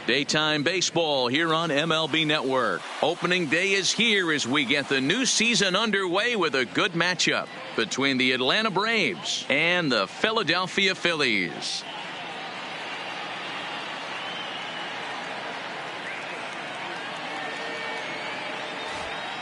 Daytime baseball here on MLB Network. Opening day is here as we get the new season underway with a good matchup between the Atlanta Braves and the Philadelphia Phillies.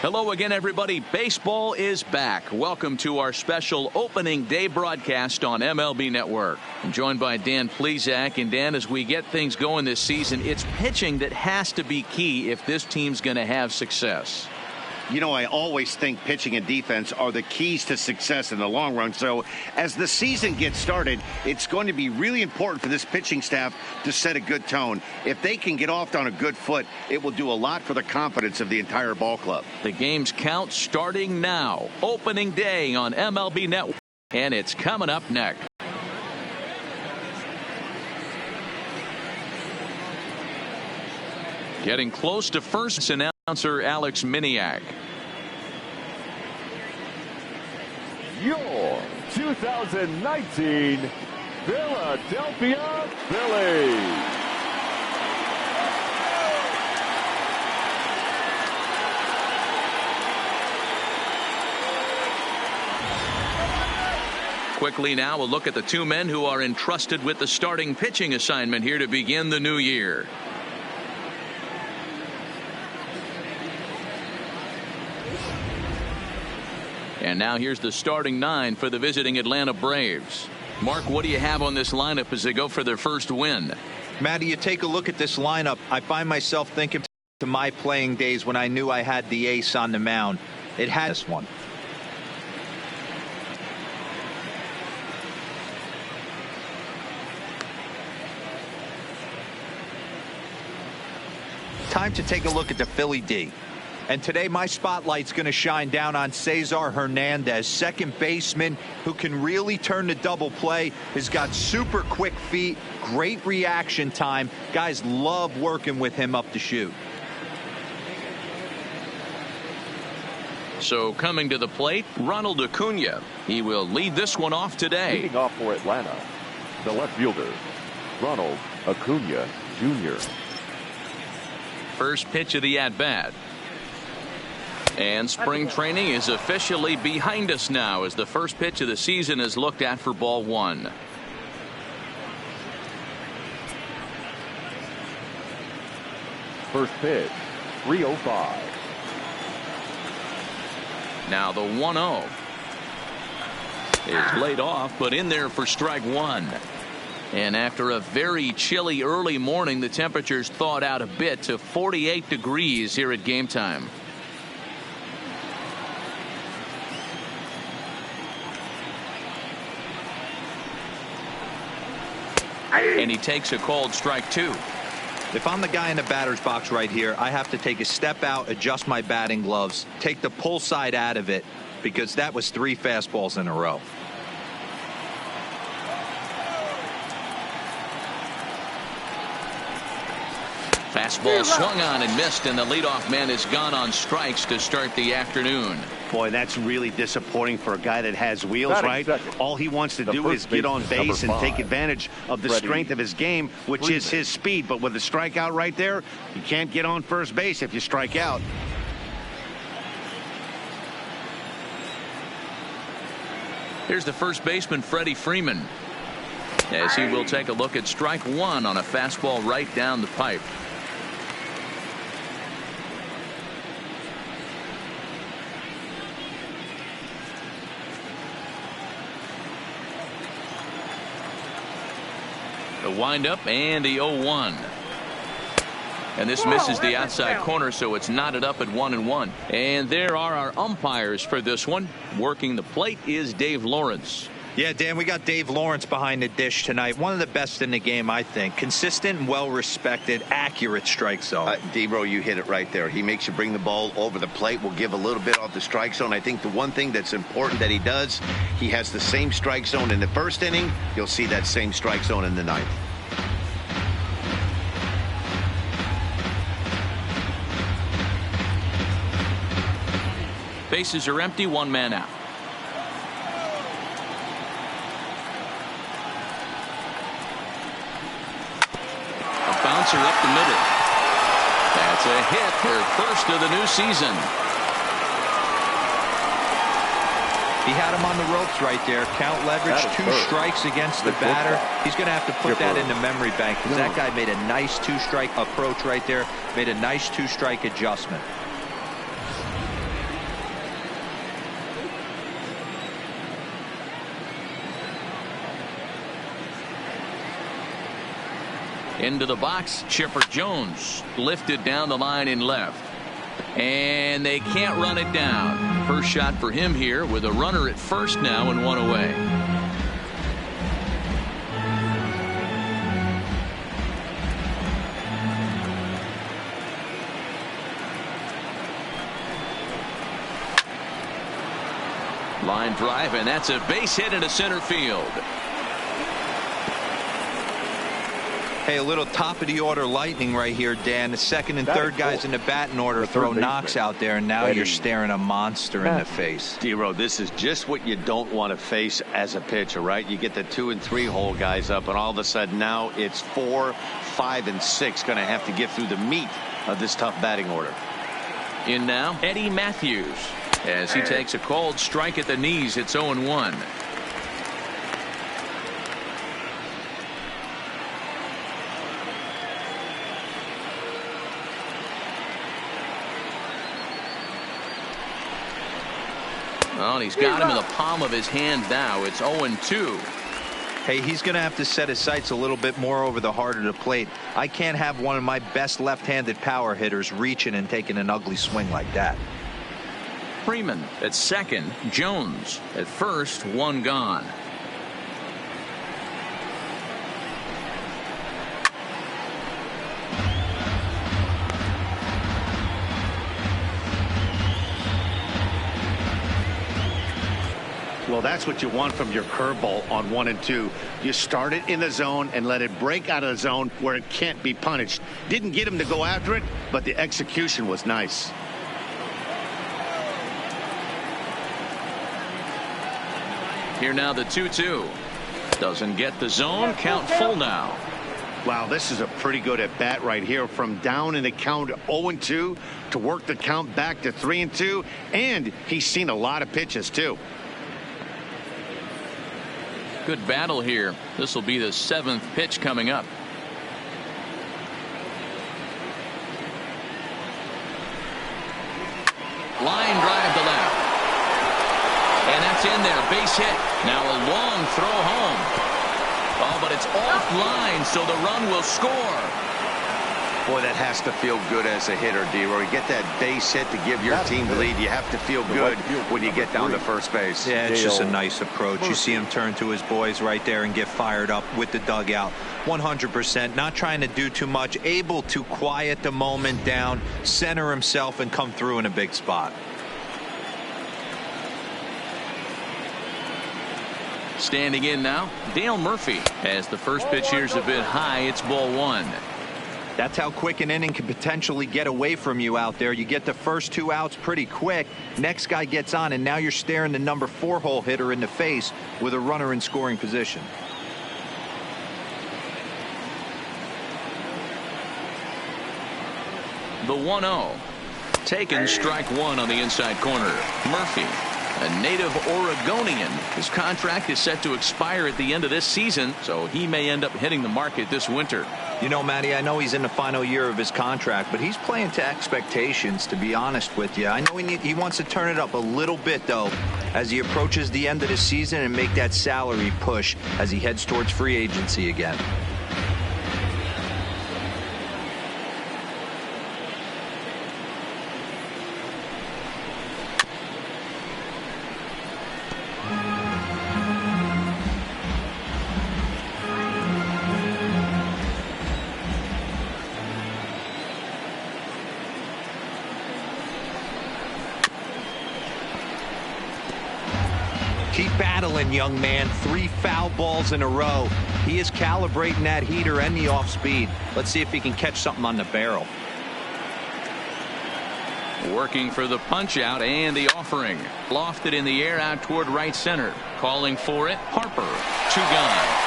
Hello again, everybody. Baseball is back. Welcome to our special opening day broadcast on MLB Network. I'm joined by Dan Plesac. And Dan, as we get things going this season, it's pitching that has to be key if this team's going to have success. You know, I always think pitching and defense are the keys to success in the long run. So as the season gets started, it's going to be really important for this pitching staff to set a good tone. If they can get off on a good foot, it will do a lot for the confidence of the entire ball club. The game's count starting now. Opening day on MLB Network. And it's coming up next. Getting close to first, announcer Alex Miniak. Your 2019 Philadelphia Phillies. Quickly now, a look at the two men who are entrusted with the starting pitching assignment here to begin the new year. And now here's the starting nine for the visiting Atlanta Braves. Mark, what do you have on this lineup as they go for their first win? Matty, you take a look at this lineup. I find myself thinking to my playing days when I knew I had the ace on the mound. It had this one. Time to take a look at the Philly D. And today my spotlight's going to shine down on Cesar Hernandez, second baseman who can really turn the double play. Has got super quick feet, great reaction time. Guys love working with him up the chute. So coming to the plate, Ronald Acuna. He will lead this one off today. Leading off for Atlanta, the left fielder, Ronald Acuna Jr. First pitch of the at-bat. And spring training is officially behind us now as the first pitch of the season is looked at for ball one. First pitch, 3:05. Now the 1-0 is laid off, but in there for strike one. And after a very chilly early morning, the temperatures thawed out a bit to 48 degrees here at game time. And he takes a called strike two. If I'm the guy in the batter's box right here, I have to take a step out, adjust my batting gloves, take the pull side out of it, because that was 3 fastballs in a row. Fastball swung on and missed, and the leadoff man is gone on strikes to start the afternoon. Boy, that's really disappointing for a guy that has wheels, right? All he wants to do is get on base and take advantage of the strength of his game, which is his speed. But with a strikeout right there, you can't get on first base if you strike out. Here's the first baseman, Freddie Freeman, as he will take a look at strike one on a fastball right down the pipe. The windup and the 0-1. And this misses the outside corner, so it's knotted up at 1-1. And there are our umpires for this one. Working the plate is Dave Lawrence. Yeah, Dan, we got Dave Lawrence behind the dish tonight. One of the best in the game, I think. Consistent and well-respected, accurate strike zone. D-Bro, you hit it right there. He makes you bring the ball over the plate. We'll give a little bit off the strike zone. I think the one thing that's important that he does, he has the same strike zone in the first inning. You'll see that same strike zone in the ninth. Bases are empty, one man out. bouncer up the middle. That's a hit, their first of the new season. He had him on the ropes right there. Count leverage, 2 strikes against the batter. He's going to have to put that in the memory bank because that guy made a nice 2-strike approach right there. Made a nice 2-strike adjustment. Into the box, Chipper Jones lifted down the line in left. And they can't run it down. First shot for him here with a runner at first now and 1 away. Line drive, and that's a base hit into center field. Hey, a little top of the order lightning right here, Dan. The second and third guys in the batting order throw knocks out there, and now you're staring a monster in the face. D-Row, this is just what you don't want to face as a pitcher, right? You get the 2 and 3 hole guys up, and all of a sudden now it's 4, 5, and 6 going to have to get through the meat of this tough batting order. In now, Eddie Matthews. As he takes a cold strike at the knees, it's 0-1. Well, he's got him in the palm of his hand now. It's 0-2. Hey, he's going to have to set his sights a little bit more over the heart of the plate. I can't have one of my best left-handed power hitters reaching and taking an ugly swing like that. Freeman at second. Jones at first. 1 gone. Well, that's what you want from your curveball on 1 and 2. You start it in the zone and let it break out of the zone where it can't be punished. Didn't get him to go after it, but the execution was nice. Here now the 2-2. Doesn't get the zone. Count full now. Wow, this is a pretty good at bat right here, from down in the count 0-2 to work the count back to 3-2, and he's seen a lot of pitches too. Good battle here. This will be the 7th pitch coming up. Line drive to left. And that's in there. Base hit. Now a long throw home. Oh, but it's offline, so the run will score. Boy, that has to feel good as a hitter, D-Roy. You get that base hit to give your team the lead. You have to feel good when you get down to first base. Yeah, it's just a nice approach. You see him turn to his boys right there and get fired up with the dugout. 100%. Not trying to do too much. Able to quiet the moment down, center himself, and come through in a big spot. Standing in now, Dale Murphy. As the first pitch here's a bit high, it's ball 1. That's how quick an inning can potentially get away from you out there. You get the first 2 outs pretty quick. Next guy gets on, and now you're staring the number 4 hole hitter in the face with a runner in scoring position. The 1-0. Taken, strike 1 on the inside corner. Murphy, a native Oregonian. His contract is set to expire at the end of this season, so he may end up hitting the market this winter. You know, Matty, I know he's in the final year of his contract, but he's playing to expectations, to be honest with you. I know he wants to turn it up a little bit, though, as he approaches the end of the season and make that salary push as he heads towards free agency again. Keep battling, young man. 3 foul balls in a row. He is calibrating that heater and the off speed. Let's see if he can catch something on the barrel. Working for the punch out and the offering. Lofted in the air out toward right center. Calling for it, Harper. 2 gone.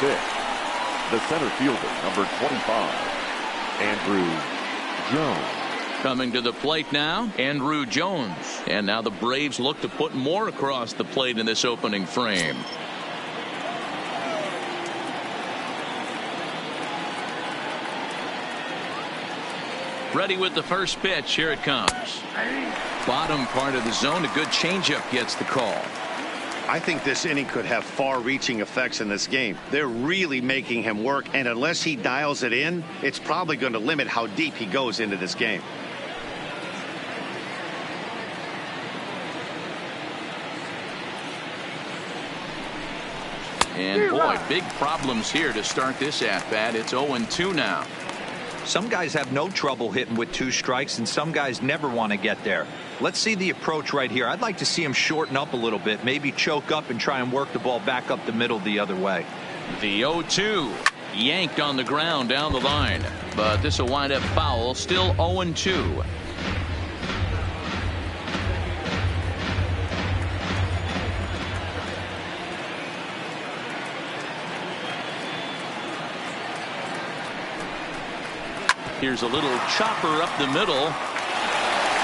pitch. The center fielder, number 25, Andrew Jones. Coming to the plate now, Andrew Jones. And now the Braves look to put more across the plate in this opening frame. Ready with the first pitch. Here it comes. Bottom part of the zone. A good changeup gets the call. I think this inning could have far-reaching effects in this game. They're really making him work, and unless he dials it in, it's probably going to limit how deep he goes into this game. And boy, big problems here to start this at-bat. It's 0-2 now. Some guys have no trouble hitting with 2 strikes, and some guys never want to get there. Let's see the approach right here. I'd like to see him shorten up a little bit, maybe choke up and try and work the ball back up the middle the other way. The 0-2 yanked on the ground down the line, but this will wind up foul. Still 0-2. Here's a little chopper up the middle.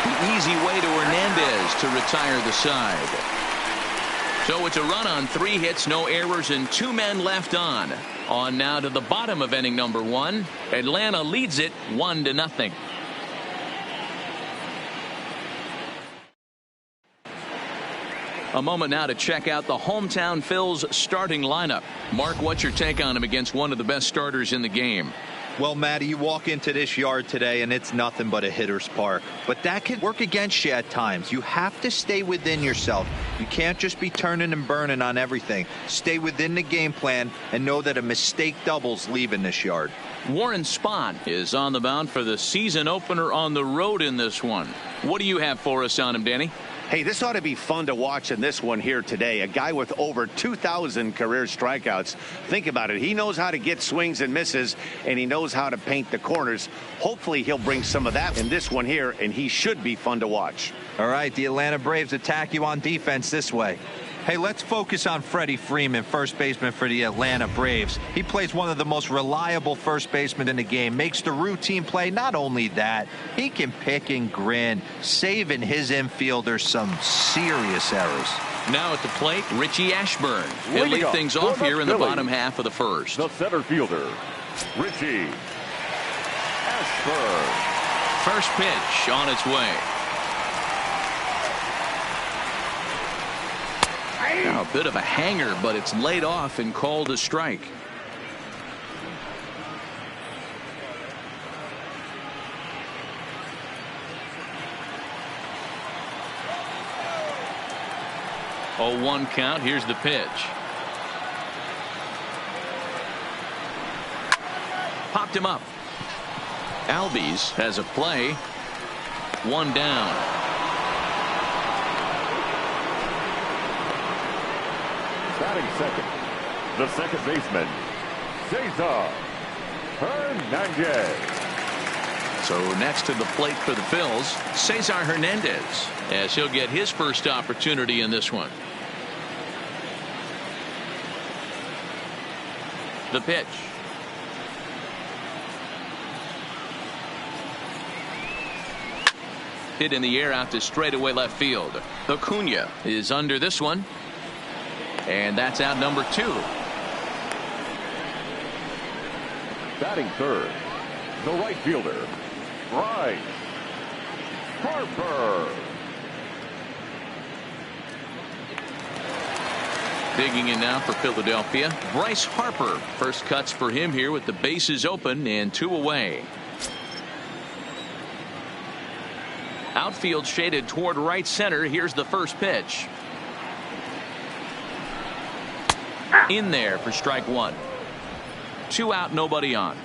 The easy way to Hernandez to retire the side. So it's a run on 3 hits, no errors, and 2 men left on. On now to the bottom of inning number 1. Atlanta leads it 1-0. A moment now to check out the hometown Phil's starting lineup. Mark, what's your take on him against one of the best starters in the game? Well, Matty, you walk into this yard today and it's nothing but a hitter's park. But that can work against you at times. You have to stay within yourself. You can't just be turning and burning on everything. Stay within the game plan and know that a mistake doubles leaving this yard. Warren Spahn is on the mound for the season opener on the road in this one. What do you have for us on him, Danny? Hey, this ought to be fun to watch in this one here today. A guy with over 2,000 career strikeouts. Think about it. He knows how to get swings and misses, and he knows how to paint the corners. Hopefully, he'll bring some of that in this one here, and he should be fun to watch. All right, the Atlanta Braves attack you on defense this way. Hey, let's focus on Freddie Freeman, first baseman for the Atlanta Braves. He plays one of the most reliable first basemen in the game, makes the routine play. Not only that, he can pick and grin, saving his infielders some serious errors. Now at the plate, Richie Ashburn. He'll lead things off here in the bottom half of the first. The center fielder, Richie Ashburn. First pitch on its way. Now a bit of a hanger, but it's laid off and called a strike. Oh, 1 count. Here's the pitch. Popped him up. Albies has a play. 1 down. Batting second, the second baseman, Cesar Hernandez. So next to the plate for the Phils, Cesar Hernandez, as he'll get his first opportunity in this one. The pitch. Hit in the air out to straightaway left field. Acuna is under this one. And that's out number 2. Batting third, the right fielder, Bryce Harper. Digging in now for Philadelphia, Bryce Harper. First cuts for him here with the bases open and 2 away. Outfield shaded toward right center. Here's the first pitch. In there for strike 1. 2 out, nobody on.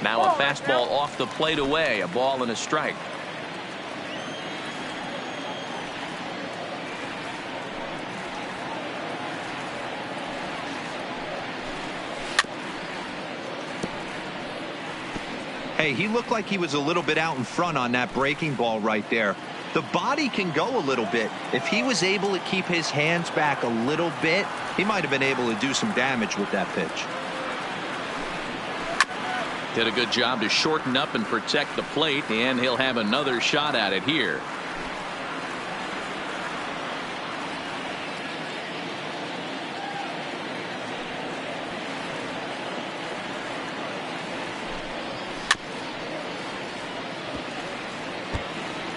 Now a fastball off the plate away, a ball and a strike. Hey, he looked like he was a little bit out in front on that breaking ball right there. The body can go a little bit. If he was able to keep his hands back a little bit, he might have been able to do some damage with that pitch. Did a good job to shorten up and protect the plate, and he'll have another shot at it here.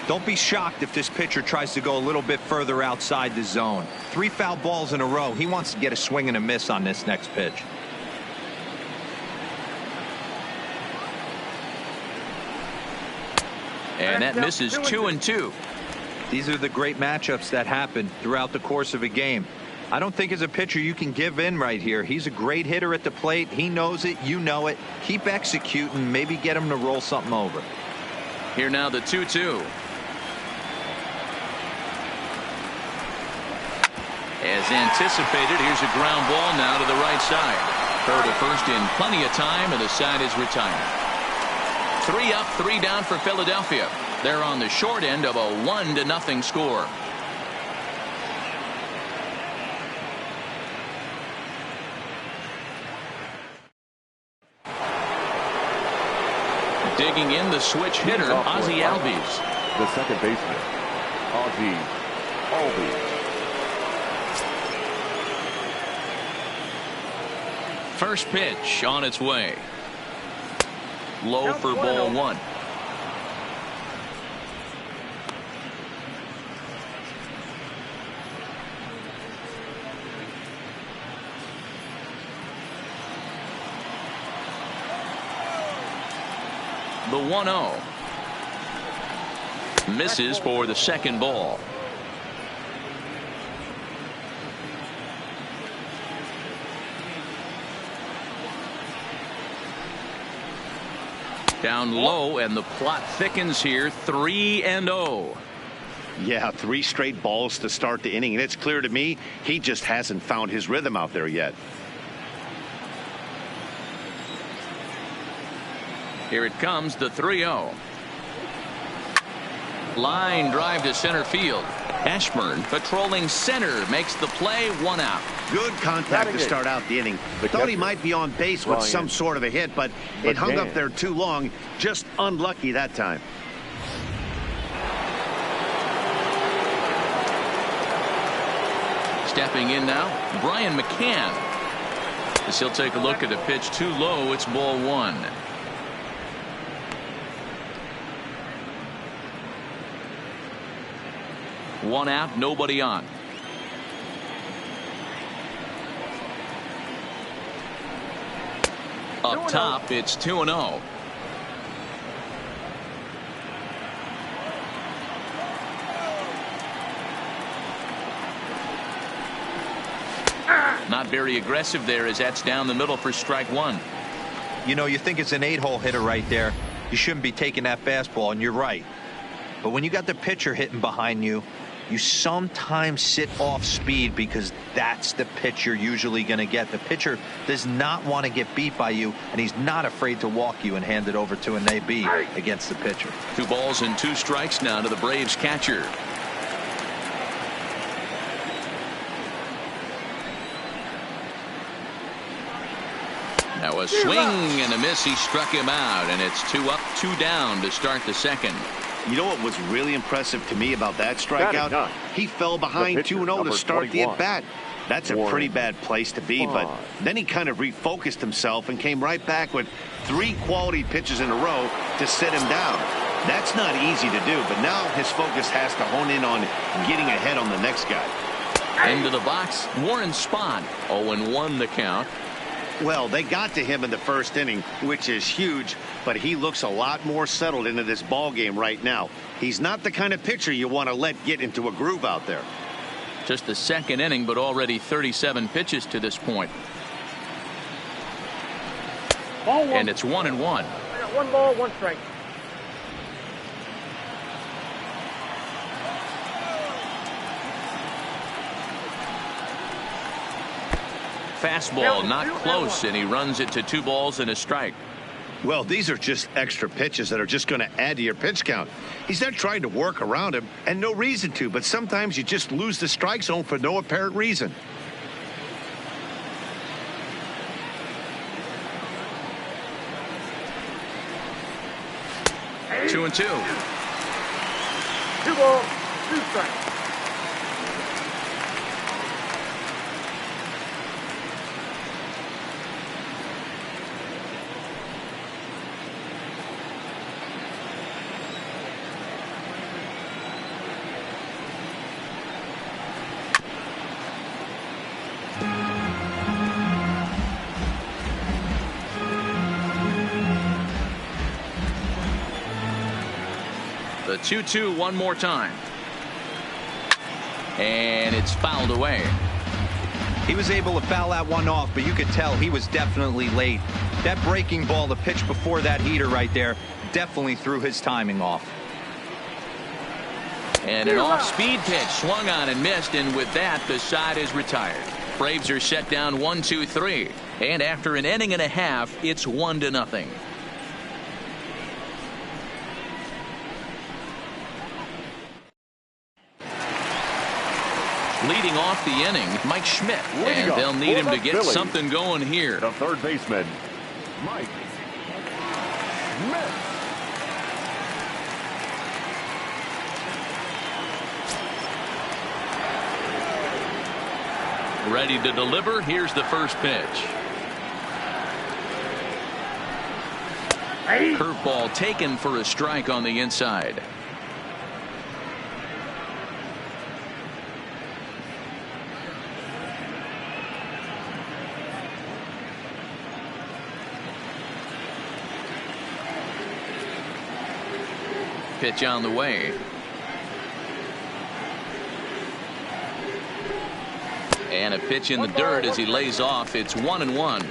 Don't be shocked if this pitcher tries to go a little bit further outside the zone. 3 foul balls in a row. He wants to get a swing and a miss on this next pitch. And that misses 2-2. These are the great matchups that happen throughout the course of a game. I don't think as a pitcher you can give in right here. He's a great hitter at the plate. He knows it. You know it. Keep executing. Maybe get him to roll something over. Here now the 2-2. As anticipated, here's a ground ball now to the right side. Throw to first in plenty of time, and the side is retired. 3 up, 3 down for Philadelphia. They're on the short end of a 1-0 score. Digging in, the switch hitter, Ozzie Albies. The second baseman, Ozzie Albies. First pitch on its way. Low for ball 1. The 1-0. Misses for the second ball. Down low, and the plot thickens here. 3-0. Yeah, 3 straight balls to start the inning, and it's clear to me he just hasn't found his rhythm out there yet. Here it comes, the 3-0. Line drive to center field. Ashburn patrolling center makes the play. 1 out. Good contact to start out the inning. Thought he might be on base with some sort of a hit, but it hung up there too long. Just unlucky that time. Stepping in now, Brian McCann. As he'll take a look at a pitch too low. It's ball 1. One out, nobody on. Up top, it's 2-0. Not very aggressive there, as that's down the middle for strike 1. You know, you think it's an 8-hole hitter right there. You shouldn't be taking that fastball, and you're right. But when you got the pitcher hitting behind you, you sometimes sit off speed because that's the pitch you're usually going to get. The pitcher does not want to get beat by you, and he's not afraid to walk you and hand it over to an AB against the pitcher. 2 balls and 2 strikes now to the Braves catcher. Now a swing and a miss. He struck him out, and it's 2 up, 2 down to start the second. You know what was really impressive to me about that strikeout? He fell behind 2-0 to start the at-bat. That's a pretty bad place to be, but then he kind of refocused himself and came right back with 3 quality pitches in a row to sit him down. That's not easy to do, but now his focus has to hone in on getting ahead on the next guy. Into the box, Warren Spahn. 0-1 the count. Well, they got to him in the first inning, which is huge, but he looks a lot more settled into this ball game right now. He's not the kind of pitcher you want to let get into a groove out there. Just the second inning, but already 37 pitches to this point. And it's 1-1. I got 1 ball, 1 strike. Fastball not close, and he runs it to 2 balls and a strike. Well, these are just extra pitches that are just going to add to your pitch count. He's not trying to work around him, and no reason to, but sometimes you just lose the strike zone for no apparent reason. Hey. 2-2. 2 balls, 2 strikes. The 2-2 one more time. And it's fouled away. He was able to foul that one off, but you could tell he was definitely late. That breaking ball, the pitch before that heater right there, definitely threw his timing off. And an off-speed pitch swung on and missed, and with that, the side is retired. Braves are set down 1-2-3, and after an inning and a half, it's 1-0. Leading off the inning, Mike Schmidt, and they'll need him to get Phillies. something going here. The third baseman, Mike Schmidt. Ready to deliver. Here's the first pitch. Hey. Curveball taken for a strike on the inside. Pitch on the way. And a pitch in the dirt as he lays off. It's 1-1.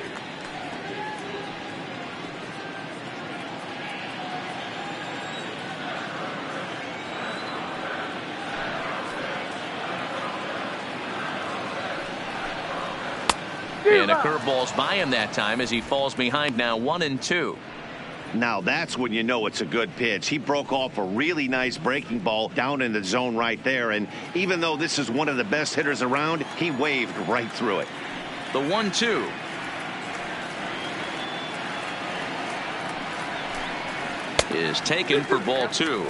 And a curveball's by him that time as he falls behind now 1-2. Now that's when you know it's a good pitch. He broke off a really nice breaking ball down in the zone right there, and even though this is one of the best hitters around, he waved right through it. The 1-2. Is taken for ball 2.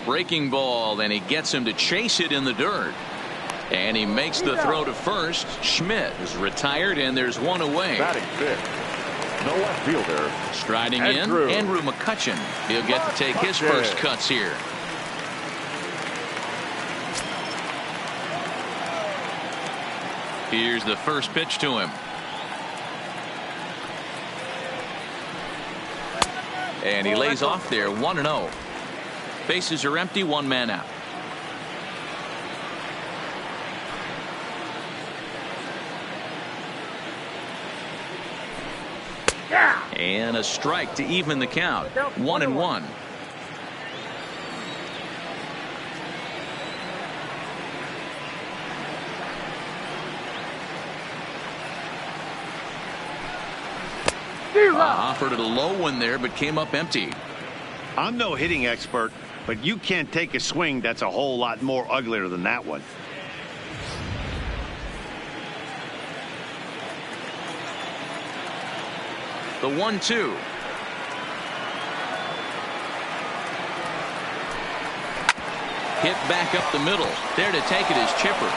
Breaking ball, and he gets him to chase it in the dirt. And he makes the throw to first. Schmidt is retired, and there's one away. Batting fifth, the left fielder. Striding Andrew. in, Andrew McCutchen. He'll get to take his first cuts here. Here's the first pitch to him. And he lays off there, 1-0. Bases are empty, one man out. Yeah. And a strike to even the count. 1-1. Offered it a low one there, but came up empty. I'm no hitting expert, but you can't take a swing that's a whole lot more uglier than that one. The 1-2. Hit back up the middle. There to take it is Chipper.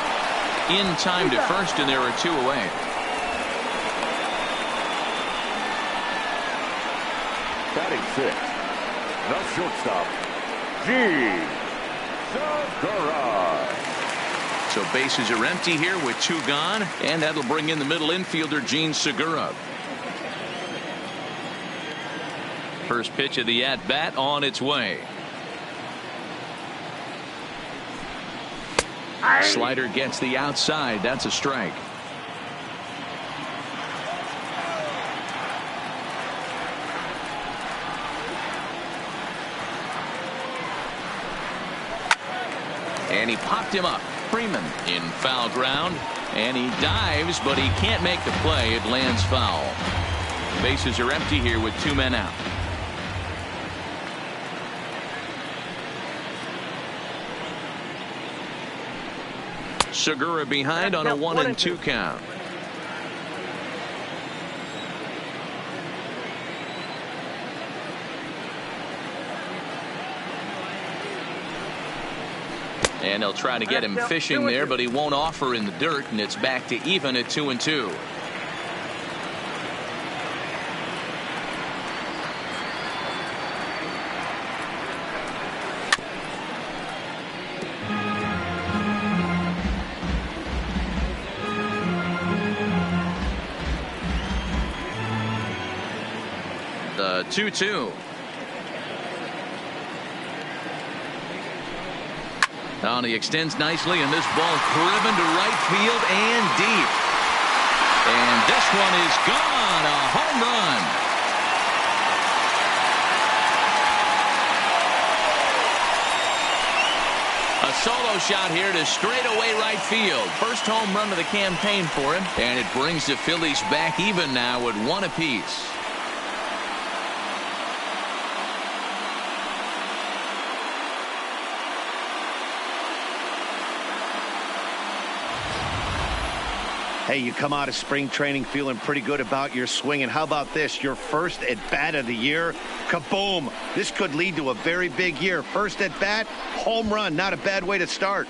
In time to first, and there are two away. Batting sixth, the shortstop, Segura. So bases are empty here with two gone, and that'll bring in the middle infielder, Gene Segura. First pitch of the at-bat on its way. Slider gets the outside. That's a strike. And he popped him up. Freeman in foul ground. And he dives, but he can't make the play. It lands foul. Bases are empty here with 2 men out. Segura behind on a 1-2 count. And they'll try to get him fishing there, but he won't offer in the dirt, and it's back to even at 2-2. The 2-2. Oh, and he extends nicely, and this ball driven to right field and deep. And this one is gone. A home run. A solo shot here to straightaway right field. First home run of the campaign for him, and it brings the Phillies back even now at 1 apiece. Hey, you come out of spring training feeling pretty good about your swing, and how about this? Your first at bat of the year. Kaboom! This could lead to a very big year. First at bat, home run. Not a bad way to start.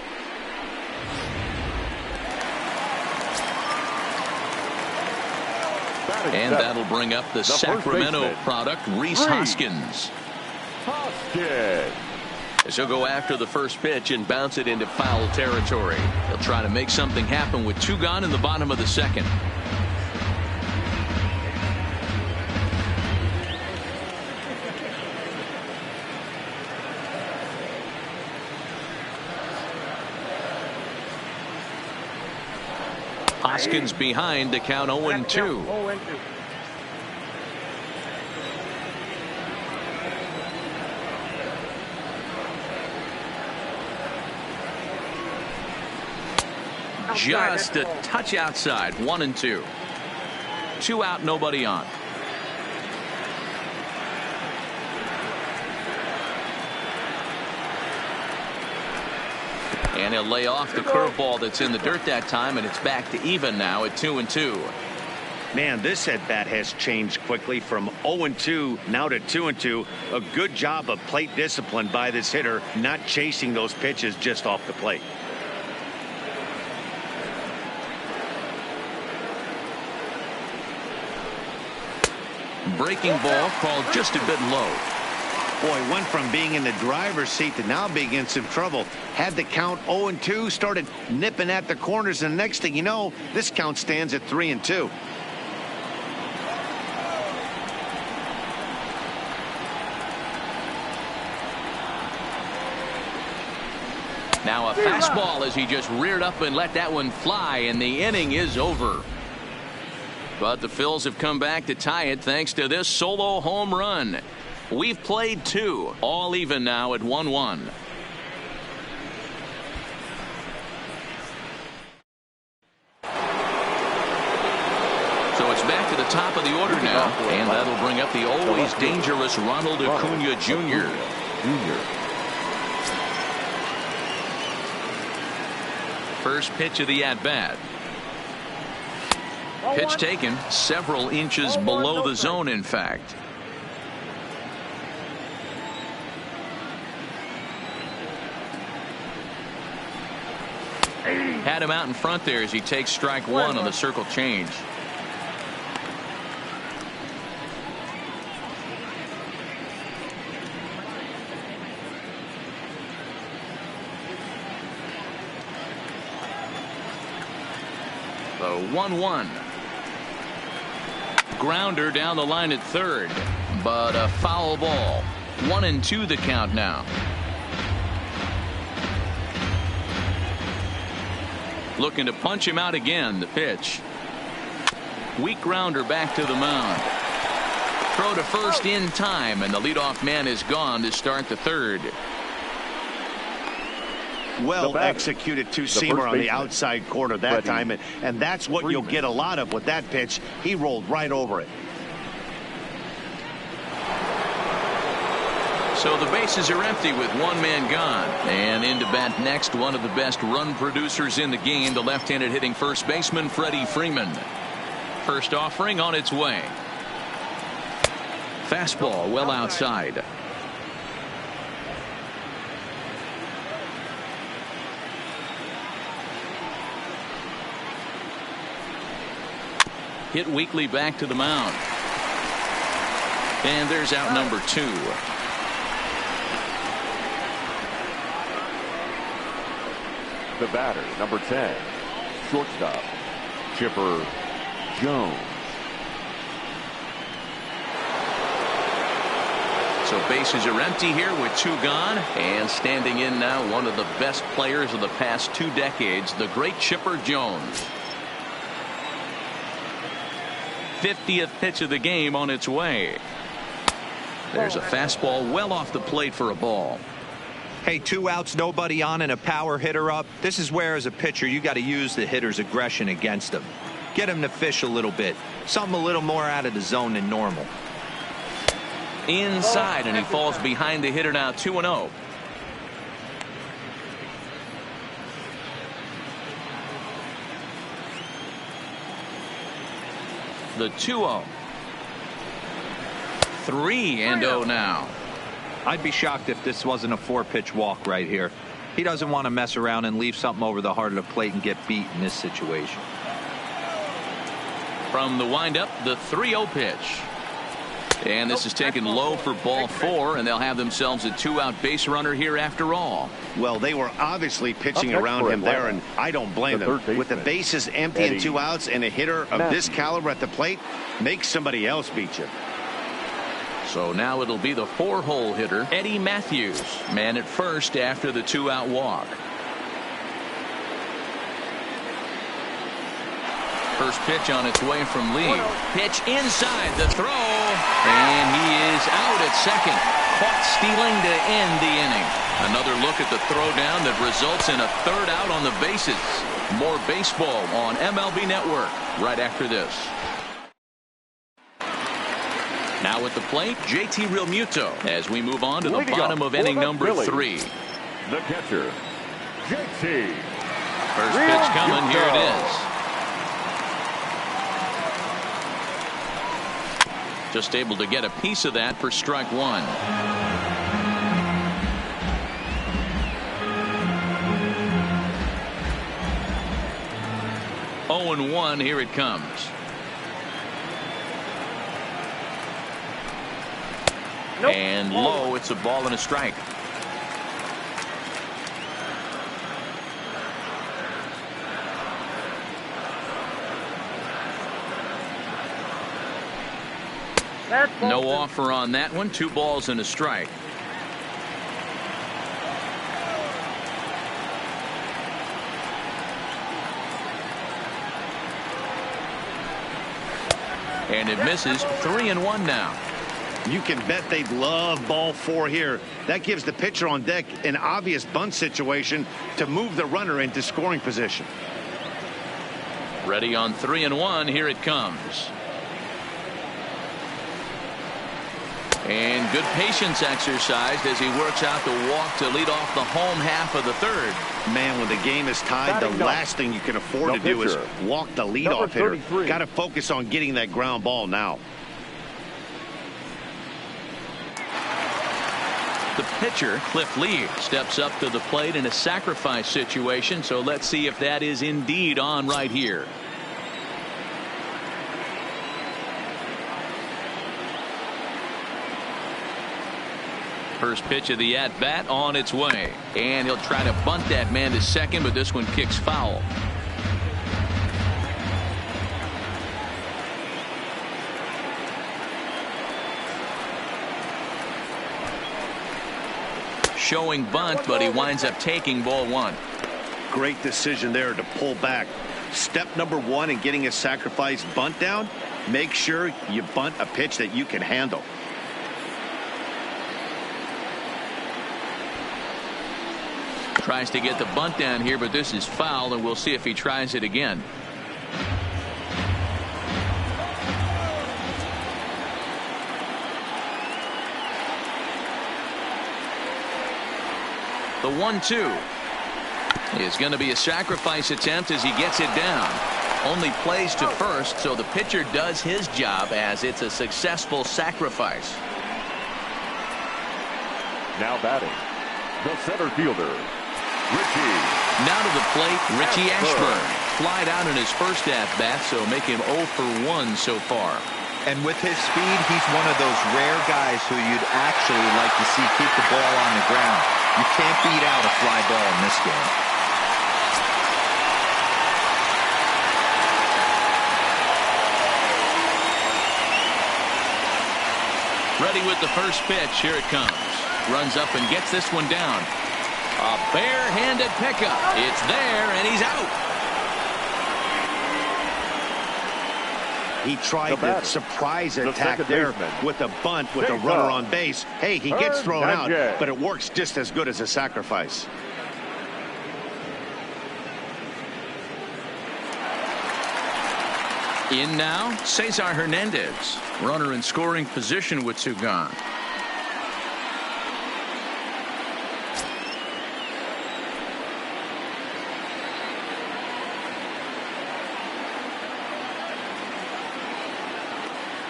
And that'll bring up the Sacramento product, Rhys Hoskins. He'll go after the first pitch and bounce it into foul territory. He'll try to make something happen with 2 gone in the bottom of the second. Hoskins behind to count 0-2. Just a touch outside. 1-2. 2 out, nobody on. And he'll lay off the curveball that's in the dirt that time, and it's back to even now at 2-2. Man, this at bat has changed quickly from 0-2 now to 2-2. A good job of plate discipline by this hitter, not chasing those pitches just off the plate. Breaking ball called just a bit low. Boy, went from being in the driver's seat to now being in some trouble. Had the count 0-2, started nipping at the corners, and the next thing you know, this count stands at 3-2. Now a fastball as he just reared up and let that one fly, and the inning is over. But the Phils have come back to tie it thanks to this solo home run. We've played 2, all even now at 1-1. So it's back to the top of the order now, and that'll bring up the always dangerous Ronald Acuna Jr. First pitch of the at-bat. Pitch taken several inches below the zone, in fact. Had him out in front there as he takes strike 1 on the circle change. The 1-1. Grounder down the line at third, but a foul ball. 1-2 the count now. Looking to punch him out again. The pitch. Weak grounder back to the mound. Throw to first in time, and the leadoff man is gone to start the third. Well executed two-seamer on the outside corner that time, and that's what you'll get a lot of with that pitch. He rolled right over it. So the bases are empty with one man gone. And into bat next, one of the best run producers in the game, the left-handed hitting first baseman, Freddie Freeman. First offering on its way. Fastball well outside. Hit weakly back to the mound. And there's out number 2. The batter, number 10, shortstop, Chipper Jones. So bases are empty here with 2 gone. And standing in now, one of the best players of the past 2 decades, the great Chipper Jones. 50th pitch of the game on its way. There's a fastball well off the plate for a ball. Hey, 2 outs, nobody on, and a power hitter up. This is where, as a pitcher, you got to use the hitter's aggression against him. Get him to fish a little bit. Something a little more out of the zone than normal. Inside, and he falls behind the hitter now, 2-0. The 2-0. 3-0 now. I'd be shocked if this wasn't a 4-pitch walk right here. He doesn't want to mess around and leave something over the heart of the plate and get beat in this situation. From the windup, the 3-0 pitch. And this is taken low for ball 4, and they'll have themselves a 2-out base runner here after all. Well, they were obviously pitching around him there, and I don't blame them. With the bases empty and 2 outs and a hitter of this caliber at the plate, make somebody else beat you. So now it'll be the 4-hole hitter, Eddie Matthews, man at first after the 2-out walk. First pitch on its way from Lee. Pitch inside, the throw, and he is out at second. Caught stealing to end the inning. Another look at the throwdown that results in a 3rd out on the bases. More baseball on MLB Network right after this. Now at the plate, JT Realmuto as we move on to the bottom of inning number 3. The catcher, JT. First pitch coming, here it is. Just able to get a piece of that for strike 1. Oh and 1, here it comes. And low, it's a ball and a strike. No offer on that one. 2 balls and a strike. And it misses. 3-1 now. You can bet they'd love ball 4 here. That gives the pitcher on deck an obvious bunt situation to move the runner into scoring position. Ready on 3-1. Here it comes. And good patience exercised as he works out the walk to lead off the home half of the 3rd. Man, when the game is tied, the last thing you can afford to do is walk the leadoff hitter. Got to focus on getting that ground ball now. The pitcher, Cliff Lee, steps up to the plate in a sacrifice situation, so let's see if that is indeed on right here. First pitch of the at-bat on its way. And he'll try to bunt that man to second, but this one kicks foul. Showing bunt, but he winds up taking ball 1. Great decision there to pull back. Step number 1 in getting a sacrifice bunt down, make sure you bunt a pitch that you can handle. Tries to get the bunt down here, but this is foul, and we'll see if he tries it again. The 1-2 is going to be a sacrifice attempt as he gets it down. Only plays to first, so the pitcher does his job as it's a successful sacrifice. Now batting, the center fielder, Richie. Now to the plate, Richie Ashburn. Flied out in his first at-bat, so make him 0 for 1 so far. And with his speed, he's one of those rare guys who you'd actually like to see keep the ball on the ground. You can't beat out a fly ball in this game. Ready with the first pitch. Here it comes. Runs up and gets this one down. A bare-handed pickup. It's there, and he's out. He tried the surprise attack there with a bunt with a runner on base. Hey, he gets thrown out, but it works just as good as a sacrifice. In now, Cesar Hernandez. Runner in scoring position with two gone.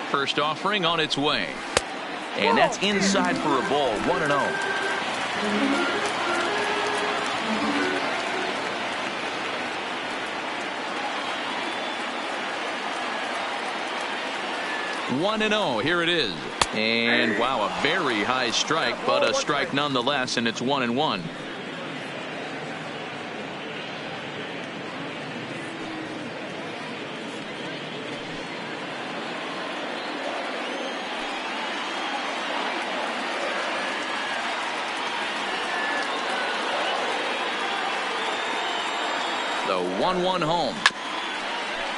First offering on its way. And that's inside for a ball. 1-0. 1-0. Here it is. And wow, a very high strike, but a strike nonetheless, and it's 1-1. The 1-1 home.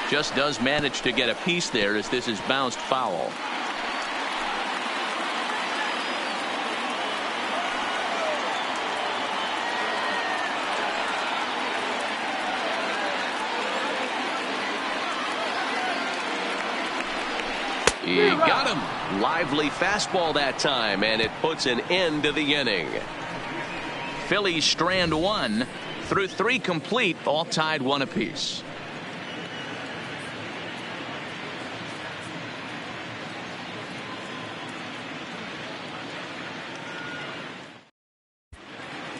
Just does manage to get a piece there as this is bounced foul. He got him. Lively fastball that time, and it puts an end to the inning. Phillies strand one through three complete, all tied one apiece.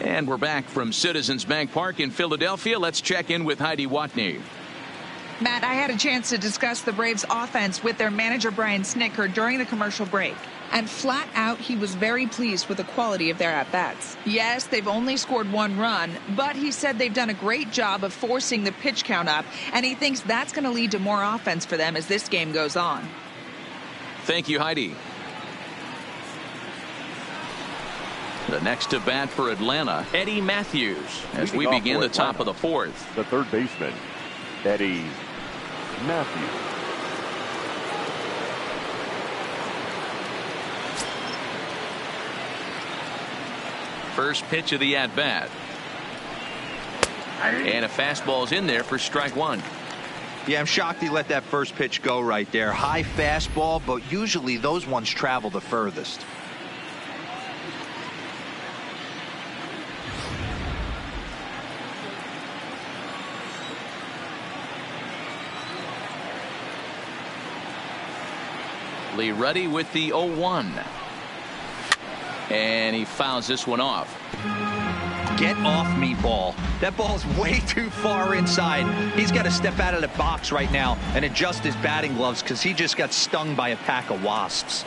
And we're back from Citizens Bank Park in Philadelphia. Let's check in with Heidi Watney. Matt, I had a chance to discuss the Braves offense with their manager Brian Snitker during the commercial break. And flat out, he was very pleased with the quality of their at-bats. Yes, they've only scored one run, but he said they've done a great job of forcing the pitch count up, and he thinks that's going to lead to more offense for them as this game goes on. Thank you, Heidi. The next to bat for Atlanta, Eddie Matthews, as we begin the top of the fourth. The third baseman, Eddie Matthews. First pitch of the at-bat. And a fastball's in there for strike one. Yeah, I'm shocked he let that first pitch go right there. High fastball, but usually those ones travel the furthest. Lee ready with the 0-1. And he fouls this one off. Get off me, ball. That ball's way too far inside. He's got to step out of the box right now and adjust his batting gloves because he just got stung by a pack of wasps.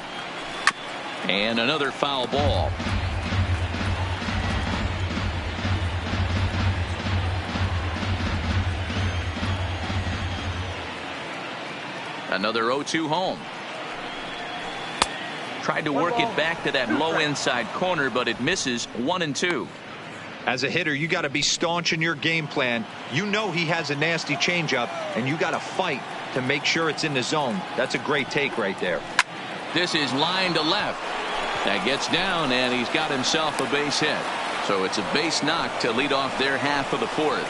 And another foul ball. Another 0-2 home. Tried to work it back to that low inside corner, but it misses. 1-2. As a hitter, you got to be staunch in your game plan. You know he has a nasty changeup, and you got to fight to make sure it's in the zone. That's a great take right there. This is line to left. That gets down, and he's got himself a base hit. So it's a base knock to lead off their half of the fourth.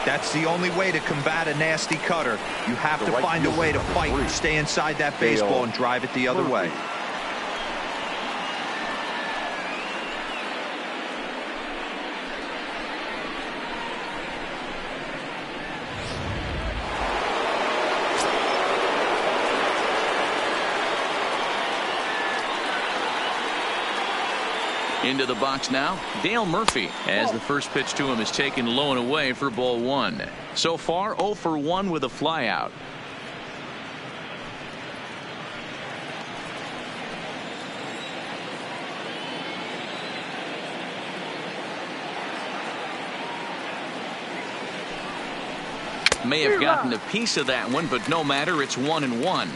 That's the only way to combat a nasty cutter. You have to find a way to fight and stay inside that baseball and drive it the other way. Into the box now, Dale Murphy, as the first pitch to him is taken low and away for ball one. So far 0 for 1 with a flyout. May have gotten a piece of that one, but no matter, it's 1-1.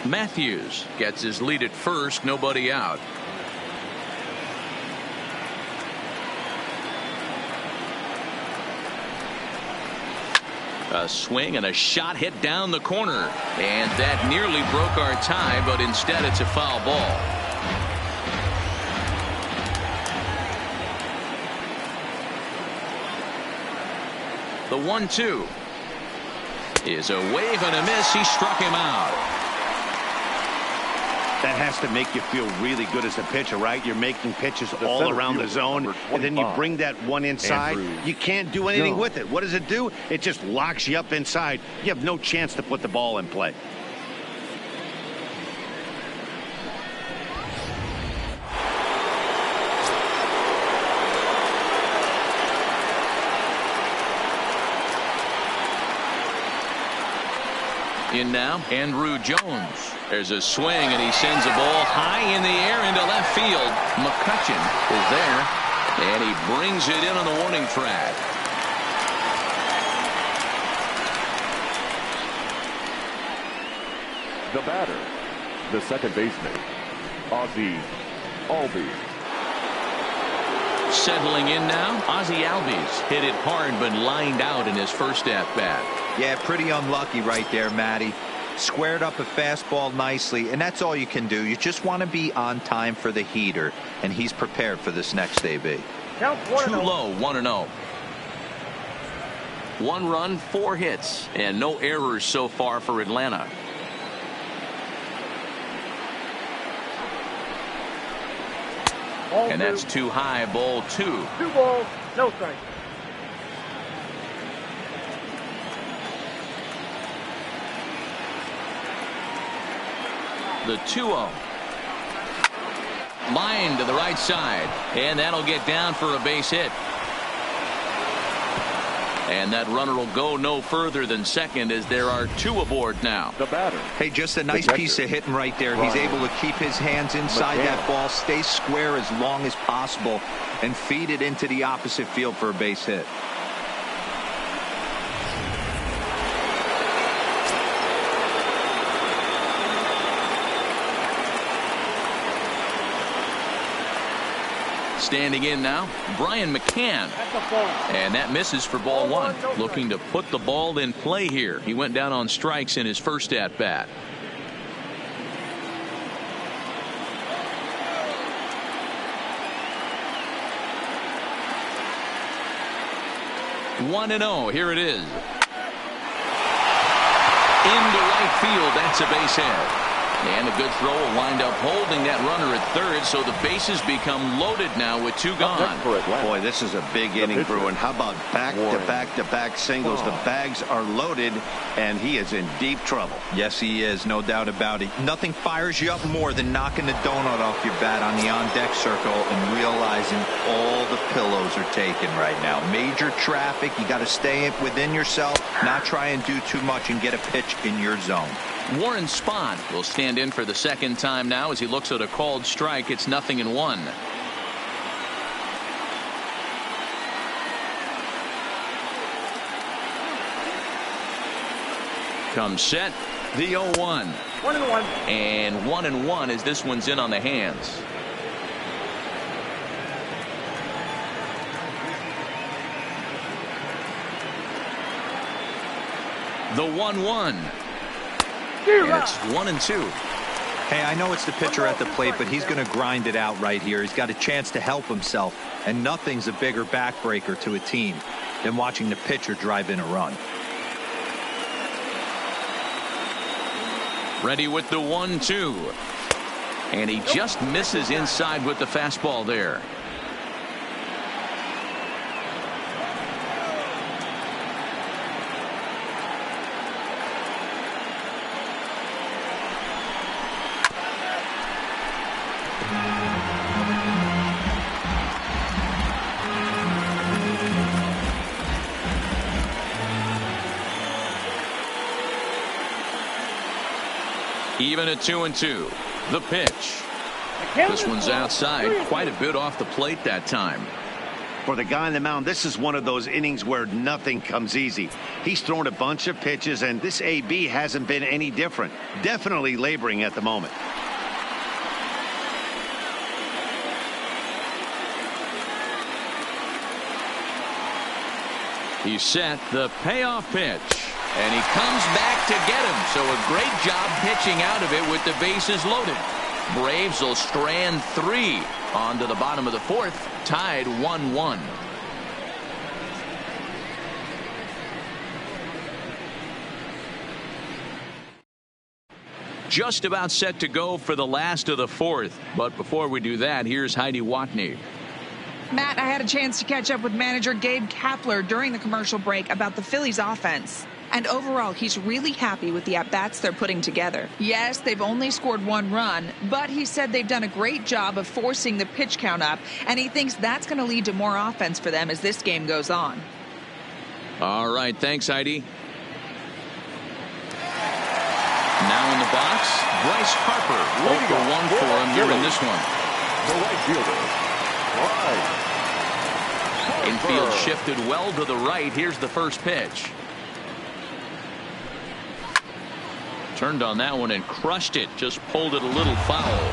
Matthews gets his lead at first, nobody out. A swing and a shot hit down the corner, and that nearly broke our tie, but instead it's a foul ball. The 1-2 is a wave and a miss. He struck him out. That has to make you feel really good as a pitcher, right? You're making pitches all around the zone, and then you bring that one inside. You can't do anything with it. What does it do? It just locks you up inside. You have no chance to put the ball in play. In now, Andrew Jones. There's a swing, and he sends a ball high in the air into left field. McCutchen is there, and he brings it in on the warning track. The batter, the second baseman, Ozzie Albies. Settling in now, Ozzie Albies hit it hard but lined out in his first at-bat. Yeah, pretty unlucky right there, Matty. Squared up a fastball nicely, and that's all you can do. You just want to be on time for the heater, and he's prepared for this next AB. Too low, 1-0. 1 run, 4 hits, and no errors so far for Atlanta. And that's too high, ball 2. 2 balls, no strike. The 2-0. Line to the right side, and that'll get down for a base hit. And that runner will go no further than second, as there are 2 aboard now. The batter. Hey, just a nice piece of hitting right there. He's able to keep his hands inside that ball, stay square as long as possible, and feed it into the opposite field for a base hit. Standing in now, Brian McCann. And that misses for ball 1. Looking to put the ball in play here. He went down on strikes in his first at-bat. One and 0. Here it is. Into right field. That's a base hit. And a good throw will wind up holding that runner at third, so the bases become loaded now with 2 gone. Boy, this is a big inning, Bruin. How about back-to-back singles? The bags are loaded, and he is in deep trouble. Yes, he is, no doubt about it. Nothing fires you up more than knocking the donut off your bat on the on-deck circle and realizing all the pillows are taken right now. Major traffic. You got to stay within yourself, not try and do too much and get a pitch in your zone. Warren Spahn will stand in for the second time now as he looks at a called strike. It's 0-1. Comes set, the 0-1. 1-1. And 1-1 as this one's in on the hands. The 1-1. And it's 1-2. Hey, I know it's the pitcher at the plate, but he's going to grind it out right here. He's got a chance to help himself, and nothing's a bigger backbreaker to a team than watching the pitcher drive in a run. Ready with the 1-2. And he just misses inside with the fastball there. Even at 2-2. The pitch. This one's outside, quite a bit off the plate that time. For the guy on the mound, this is one of those innings where nothing comes easy. He's thrown a bunch of pitches, and this AB hasn't been any different. Definitely laboring at the moment. He's set the payoff pitch. And he comes back to get him. So a great job pitching out of it with the bases loaded. Braves will strand 3 on to the bottom of the 4th, tied 1-1. Just about set to go for the last of the 4th. But before we do that, here's Heidi Watney. Matt, I had a chance to catch up with manager Gabe Kapler during the commercial break about the Phillies offense. And overall, he's really happy with the at-bats they're putting together. Yes, they've only scored 1 run, but he said they've done a great job of forcing the pitch count up, and he thinks that's going to lead to more offense for them as this game goes on. All right, thanks, Heidi. Now in the box, Bryce Harper. 0-for-1 for him here in this one. The right fielder, Infield shifted well to the right. Here's the first pitch. Turned on that one and crushed it. Just pulled it a little foul.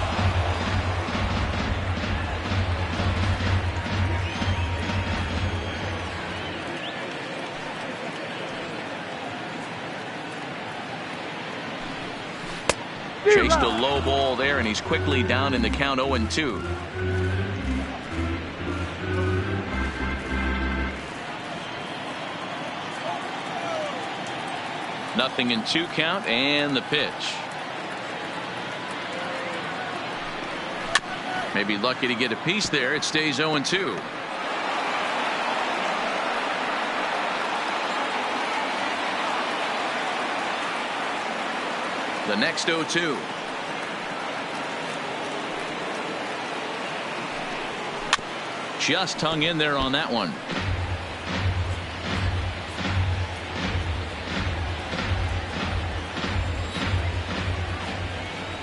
Chased a low ball there, and he's quickly down in the count 0-2. Nothing in 2 count, and the pitch. Maybe lucky to get a piece there. It stays 0-2. The next 0-2. Just hung in there on that one.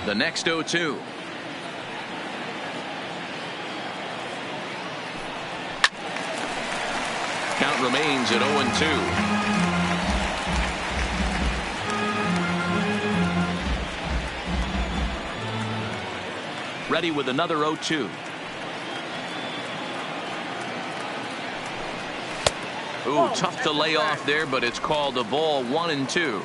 The next 0-2. Count remains at 0-2. Ready with another 0-2. Ooh, tough to lay off there, but it's called a ball. 1-2.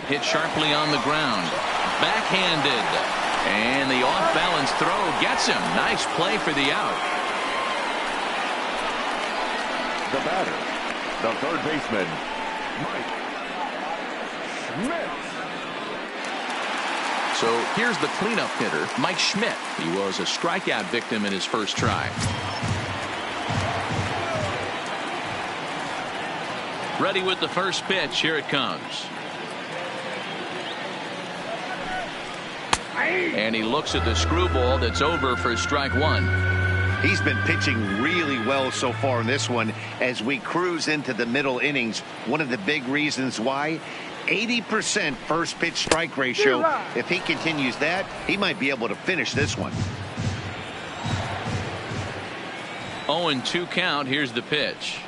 Hit sharply on the ground. Backhanded. And the off-balance throw gets him. Nice play for the out. the batter, the third baseman, Mike Schmidt. So here's the cleanup hitter, Mike Schmidt. He was a strikeout victim in his first try. Ready with the first pitch. Here it comes. And he looks at the screwball that's over for strike one. He's been pitching really well so far in this one as we cruise into the middle innings. One of the big reasons why, 80% first pitch strike ratio. If he continues that, he might be able to finish this one. 0-2 count. Here's the pitch.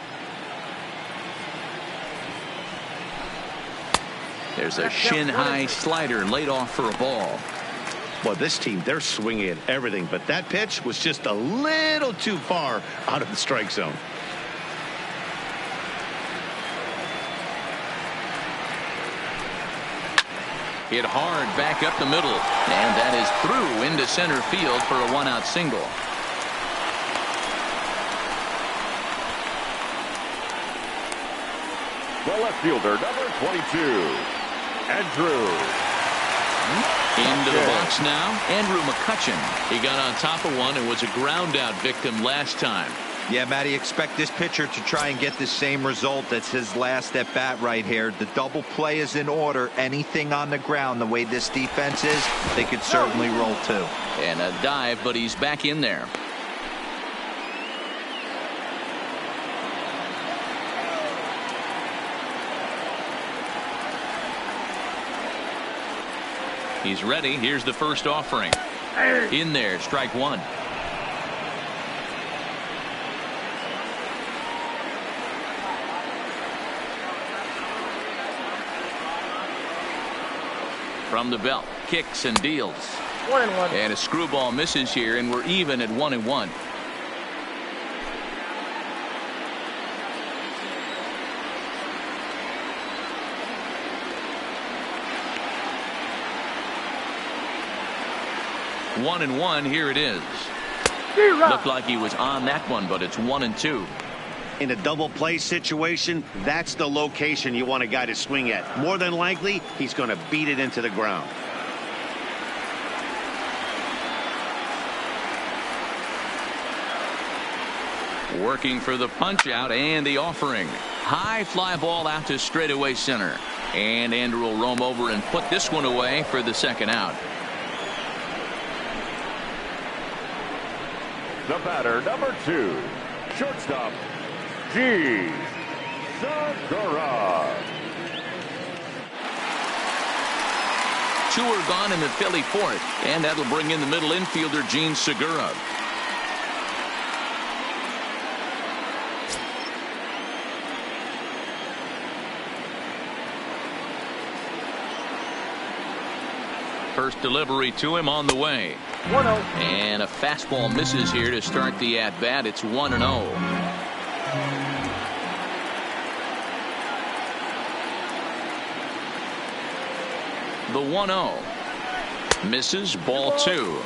There's a shin-high slider laid off for a ball. Well, this team, they're swinging at everything, but that pitch was just a little too far out of the strike zone. Hit hard back up the middle, and that is through into center field for a one-out single. The left fielder, number 22, Andrew. Into the box now, Andrew McCutchen. He got on top of one and was a ground-out victim last time. Yeah, Matty, expect this pitcher to try and get the same result. That's his last at bat right here. The double play is in order. Anything on the ground, the way this defense is, they could certainly roll too. And a dive, but he's back in there. He's ready. Here's the first offering. In there, strike one. From the belt, kicks and deals. 1-1. And a screwball misses here, and we're even at 1-1. One and one, here it is. Looked like he was on that one, but it's 1-2. In a double play situation, that's the location you want a guy to swing at. More than likely, he's going to beat it into the ground. Working for the punch out and the offering. High fly ball out to straightaway center. And Andrew will roam over and put this one away for the second out. The batter, number 2, shortstop, G. Segura. Two are gone in the Philly fourth, and that'll bring in the middle infielder Gene Segura. First delivery to him on the way. 1-0. And a fastball misses here to start the at-bat. It's 1-0. The 1-0 misses, ball 2.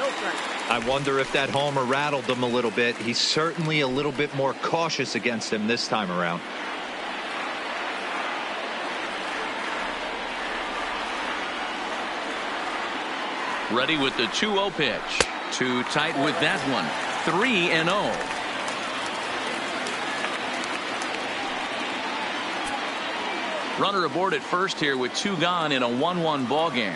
I wonder if that homer rattled him a little bit. He's certainly a little bit more cautious against him this time around. Ready with the 2-0 pitch. Too tight with that one. 3-0. Runner aboard at first here with 2 gone in a 1-1 ball game.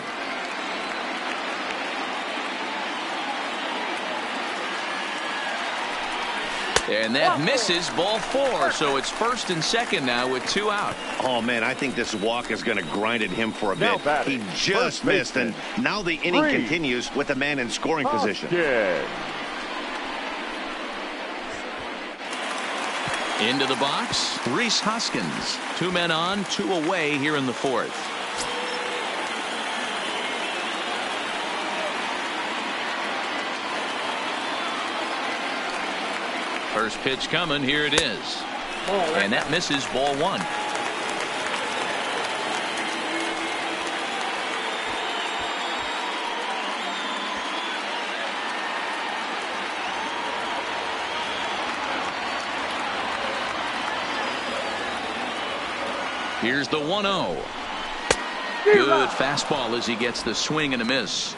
And that misses, ball 4. So it's first and second now with 2 out. Oh, man, I think this walk is going to grind at him for a bit. He just missed, and now the inning continues with a man in scoring position. Into the box, Rhys Hoskins. 2 men on, 2 away here in the fourth. First pitch coming, here it is. And that misses, ball 1. Here's the 1-0. Good fastball as he gets the swing and a miss.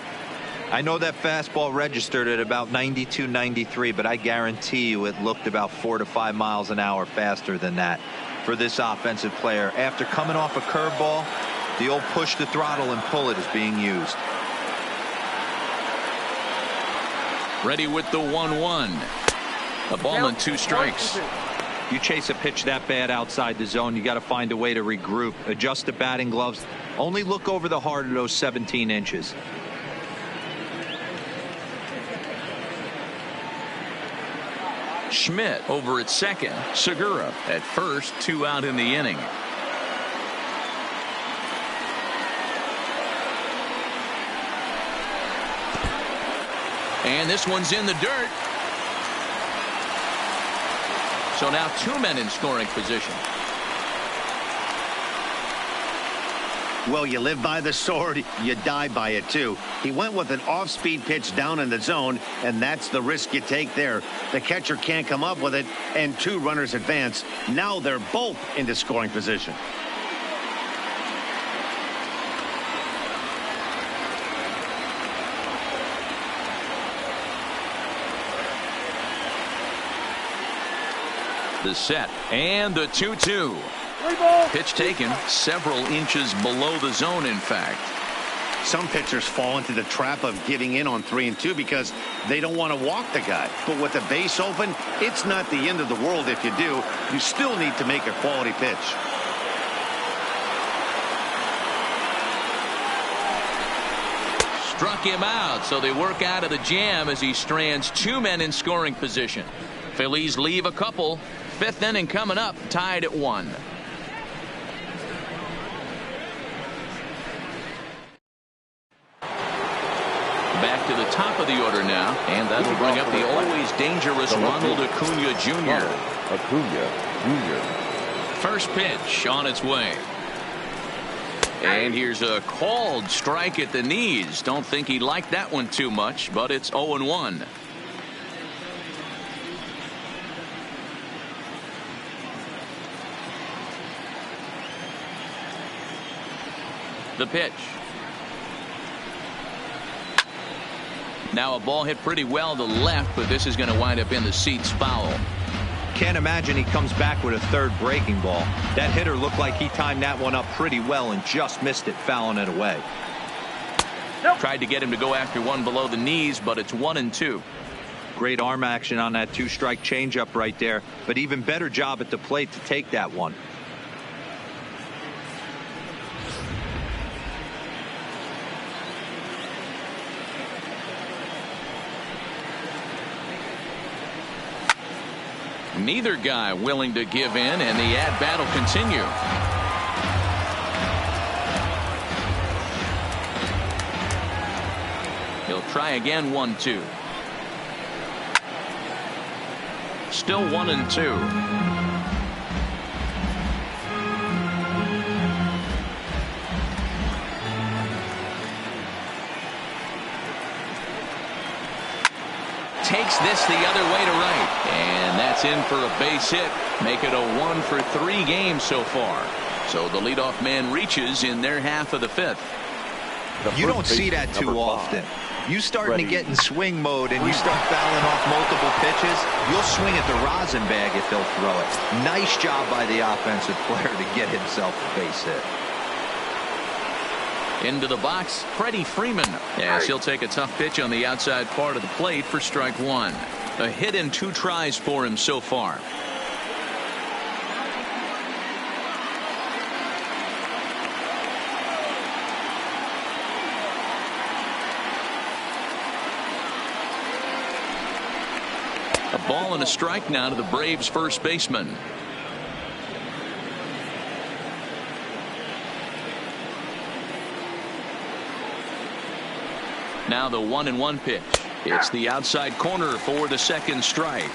I know that fastball registered at about 92, 93, but I guarantee you it looked about 4 to 5 miles an hour faster than that for this offensive player. After coming off a curveball, the old push the throttle and pull it is being used. Ready with the 1-1. A ball and 2 strikes. You chase a pitch that bad outside the zone, you got to find a way to regroup, adjust the batting gloves, only look over the heart of those 17 inches. Schmidt over at second. Segura at first. 2 out in the inning. And this one's in the dirt. So now 2 men in scoring position. Well, you live by the sword, you die by it too. He went with an off-speed pitch down in the zone, and that's the risk you take there. The catcher can't come up with it, and 2 runners advance. Now they're both into scoring position. The set and the 2-2. Pitch taken several inches below the zone, in fact. Some pitchers fall into the trap of giving in on 3 and 2 because they don't want to walk the guy. But with the base open, it's not the end of the world if you do. You still need to make a quality pitch. Struck him out, so they work out of the jam as he strands 2 men in scoring position. Phillies leave a couple. 5th inning coming up, tied at 1. Back to the top of the order now, and that'll bring up the always dangerous Ronald Acuna Jr. First pitch on its way. And here's a called strike at the knees. Don't think he liked that one too much, but it's 0-1. The pitch. Now a ball hit pretty well to left, but this is going to wind up in the seats foul. Can't imagine he comes back with a third breaking ball. That hitter looked like he timed that one up pretty well and just missed it, fouling it away. Tried to get him to go after one below the knees, but it's 1-2. Great arm action on that 2-strike changeup right there, but even better job at the plate to take that one. Neither guy willing to give in, and the at-bat will continue. He'll try again. 1-2. Still 1-2. Takes this the other way to right, and that's in for a base hit. Make it a 1-for-3 game so far. So the leadoff man reaches in their half of the 5th. You don't see that too often. You starting to get in swing mode and you start fouling off multiple pitches, you'll swing at the rosin bag if they'll throw it. Nice job by the offensive player to get himself a base hit. Into the box, Freddie Freeman, as he'll take a tough pitch on the outside part of the plate for strike 1. A hit in 2 tries for him so far. A ball and a strike now to the Braves first baseman. Now the 1-1 pitch. It's the outside corner for the second strike.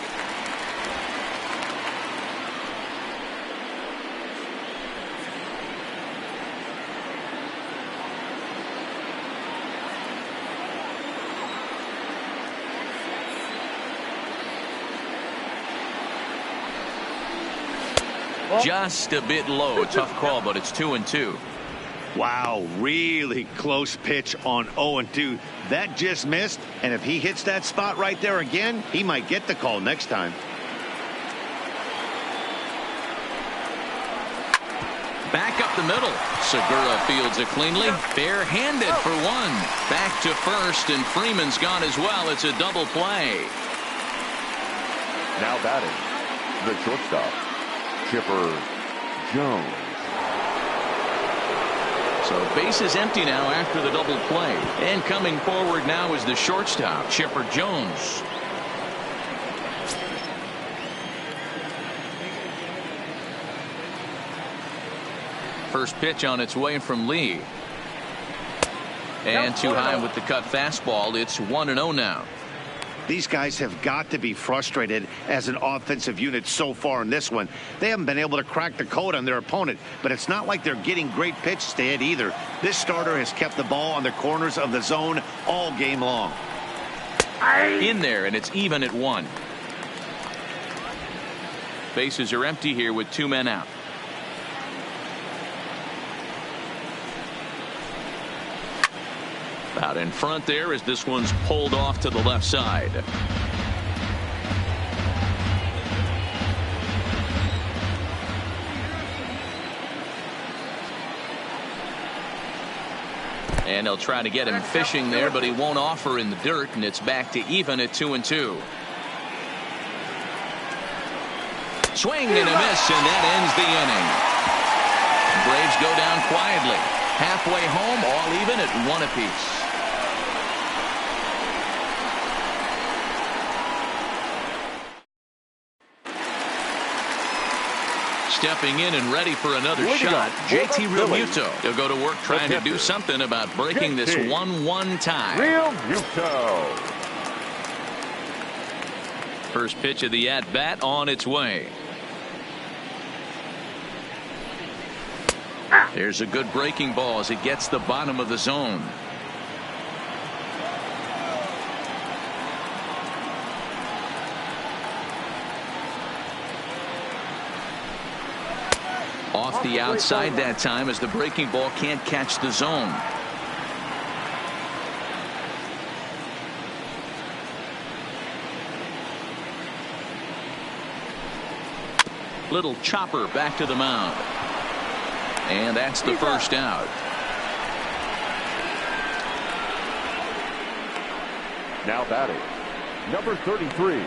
Just a bit low. Tough call, but it's 2-2. Wow, really close pitch on 0-2. That just missed, and if he hits that spot right there again, he might get the call next time. Back up the middle. Segura fields it cleanly. Barehanded for 1. Back to first, and Freeman's gone as well. It's a double play. Now batting, the shortstop, Chipper Jones. So base is empty now after the double play. And coming forward now is the shortstop, Chipper Jones. First pitch on its way from Lee. And too high with the cut fastball. It's 1-0 now. These guys have got to be frustrated as an offensive unit so far in this one. They haven't been able to crack the code on their opponent, but it's not like they're getting great pitches to hit either. This starter has kept the ball on the corners of the zone all game long. In there, and it's even at 1. Bases are empty here with 2 men out. Out in front there as this one's pulled off to the left side. And they'll try to get him fishing there, but he won't offer in the dirt, and it's back to even at 2-2. Swing and a miss, and that ends the inning. Braves go down quietly. Halfway home, all even at 1 apiece. Stepping in and ready for another shot, JT Realmuto. He'll go to work trying to do something about breaking this 1-1 tie. Realmuto. First pitch of the at-bat on its way. There's a good breaking ball as it gets the bottom of the zone. Off the outside that time as the breaking ball can't catch the zone. Little chopper back to the mound. And that's the first out. Now batting, number 33.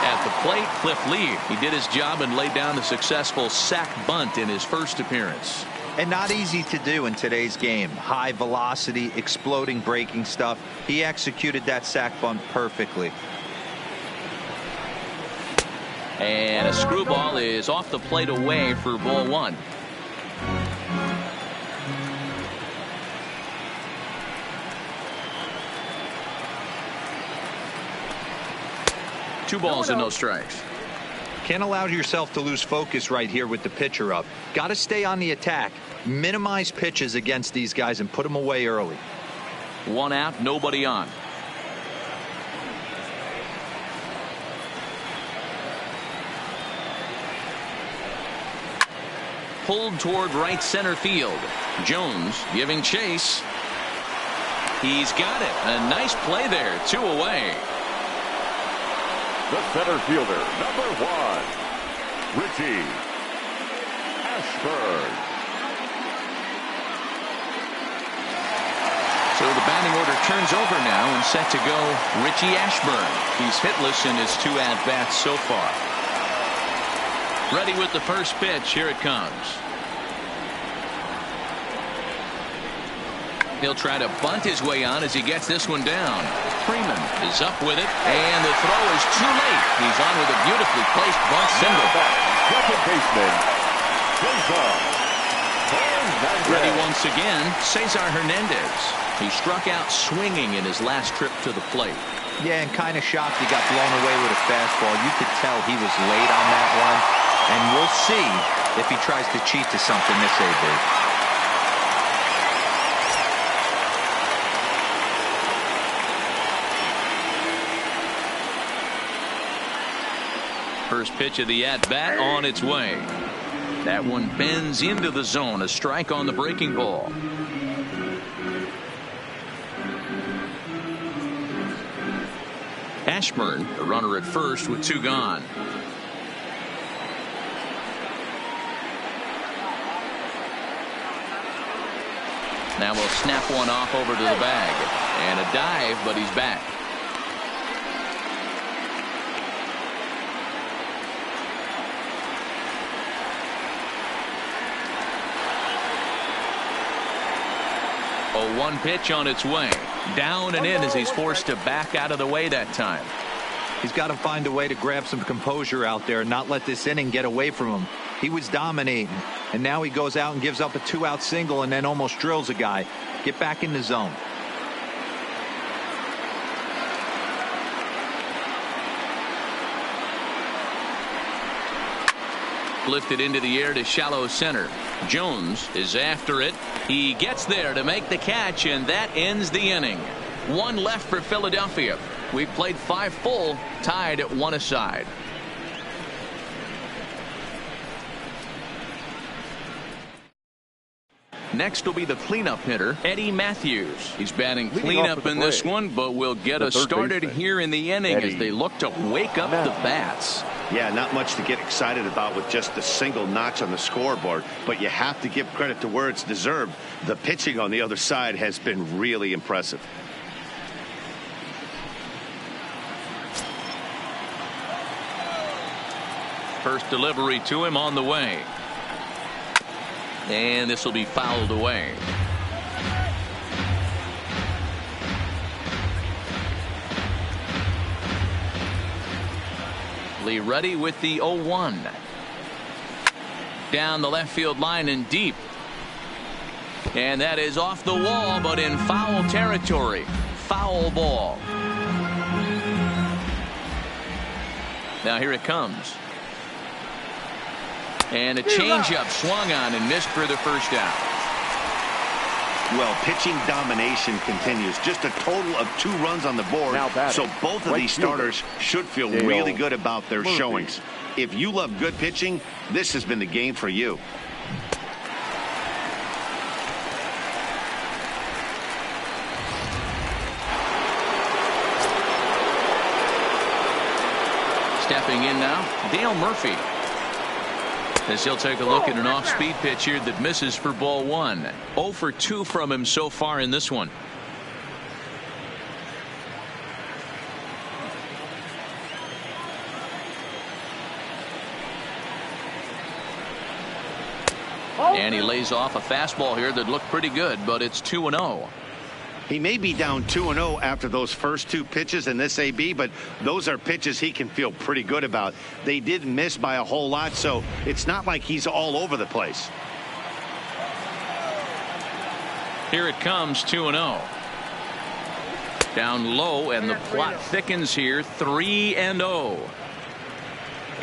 At the plate, Cliff Lee. He did his job and laid down the successful sac bunt in his first appearance. And not easy to do in today's game. High velocity, exploding breaking stuff. He executed that sac bunt perfectly. And a screwball is off the plate away for ball 1. Two balls and no strikes. Can't allow yourself to lose focus right here with the pitcher up. Got to stay on the attack. Minimize pitches against these guys and put them away early. 1 out, nobody on. Pulled toward right center field. Jones giving chase. He's got it. A nice play there. 2 away. The center fielder, number 1, Richie Ashburn. So the batting order turns over now and set to go Richie Ashburn. He's hitless in his 2 at-bats so far. Ready with the first pitch. Here it comes. He'll try to bunt his way on as he gets this one down. Freeman is up with it, and the throw is too late. He's on with a beautifully placed bunt single. Second baseman, Cesar Hernandez. Ready once again, Cesar Hernandez. He struck out swinging in his last trip to the plate. Yeah, and kind of shocked he got blown away with a fastball. You could tell he was late on that one. And we'll see if he tries to cheat to something this AB. First pitch of the at-bat on its way. That one bends into the zone. A strike on the breaking ball. Ashburn, the runner at first with 2 gone. Now we'll snap one off over to the bag. And a dive, but he's back. A 1 pitch on its way. Down and in as he's forced to back out of the way that time. He's got to find a way to grab some composure out there and not let this inning get away from him. He was dominating. And now he goes out and gives up a 2-out single and then almost drills a guy. Get back in the zone. Lifted into the air to shallow center. Jones is after it. He gets there to make the catch, and that ends the inning. One left for Philadelphia. We've played 5 full, tied at 1 aside. Next will be the cleanup hitter, Eddie Matthews. He's batting cleanup in this one, but will get us started here in the inning as they look to wake up the bats. Yeah, not much to get excited about with just a single notch on the scoreboard, but you have to give credit to where it's deserved. The pitching on the other side has been really impressive. First delivery to him on the way. And this will be fouled away. Lee ready with the 0-1. Down the left field line and deep. And that is off the wall, but in foul territory. Foul ball. Now here it comes. And a changeup swung on and missed for the first out. Well, pitching domination continues. Just a total of 2 runs on the board. So both of these starters should feel really good about their showings. If you love good pitching, this has been the game for you. Stepping in now, Dale Murphy. As he'll take a look at an off-speed pitch here that misses for ball 1. 0 for 2 from him so far in this one. And he lays off a fastball here that looked pretty good, but it's 2-0. He may be down 2-0 after those first 2 pitches in this AB, but those are pitches he can feel pretty good about. They didn't miss by a whole lot, so it's not like he's all over the place. Here it comes, 2-0. Down low, and the plot thickens here, 3-0.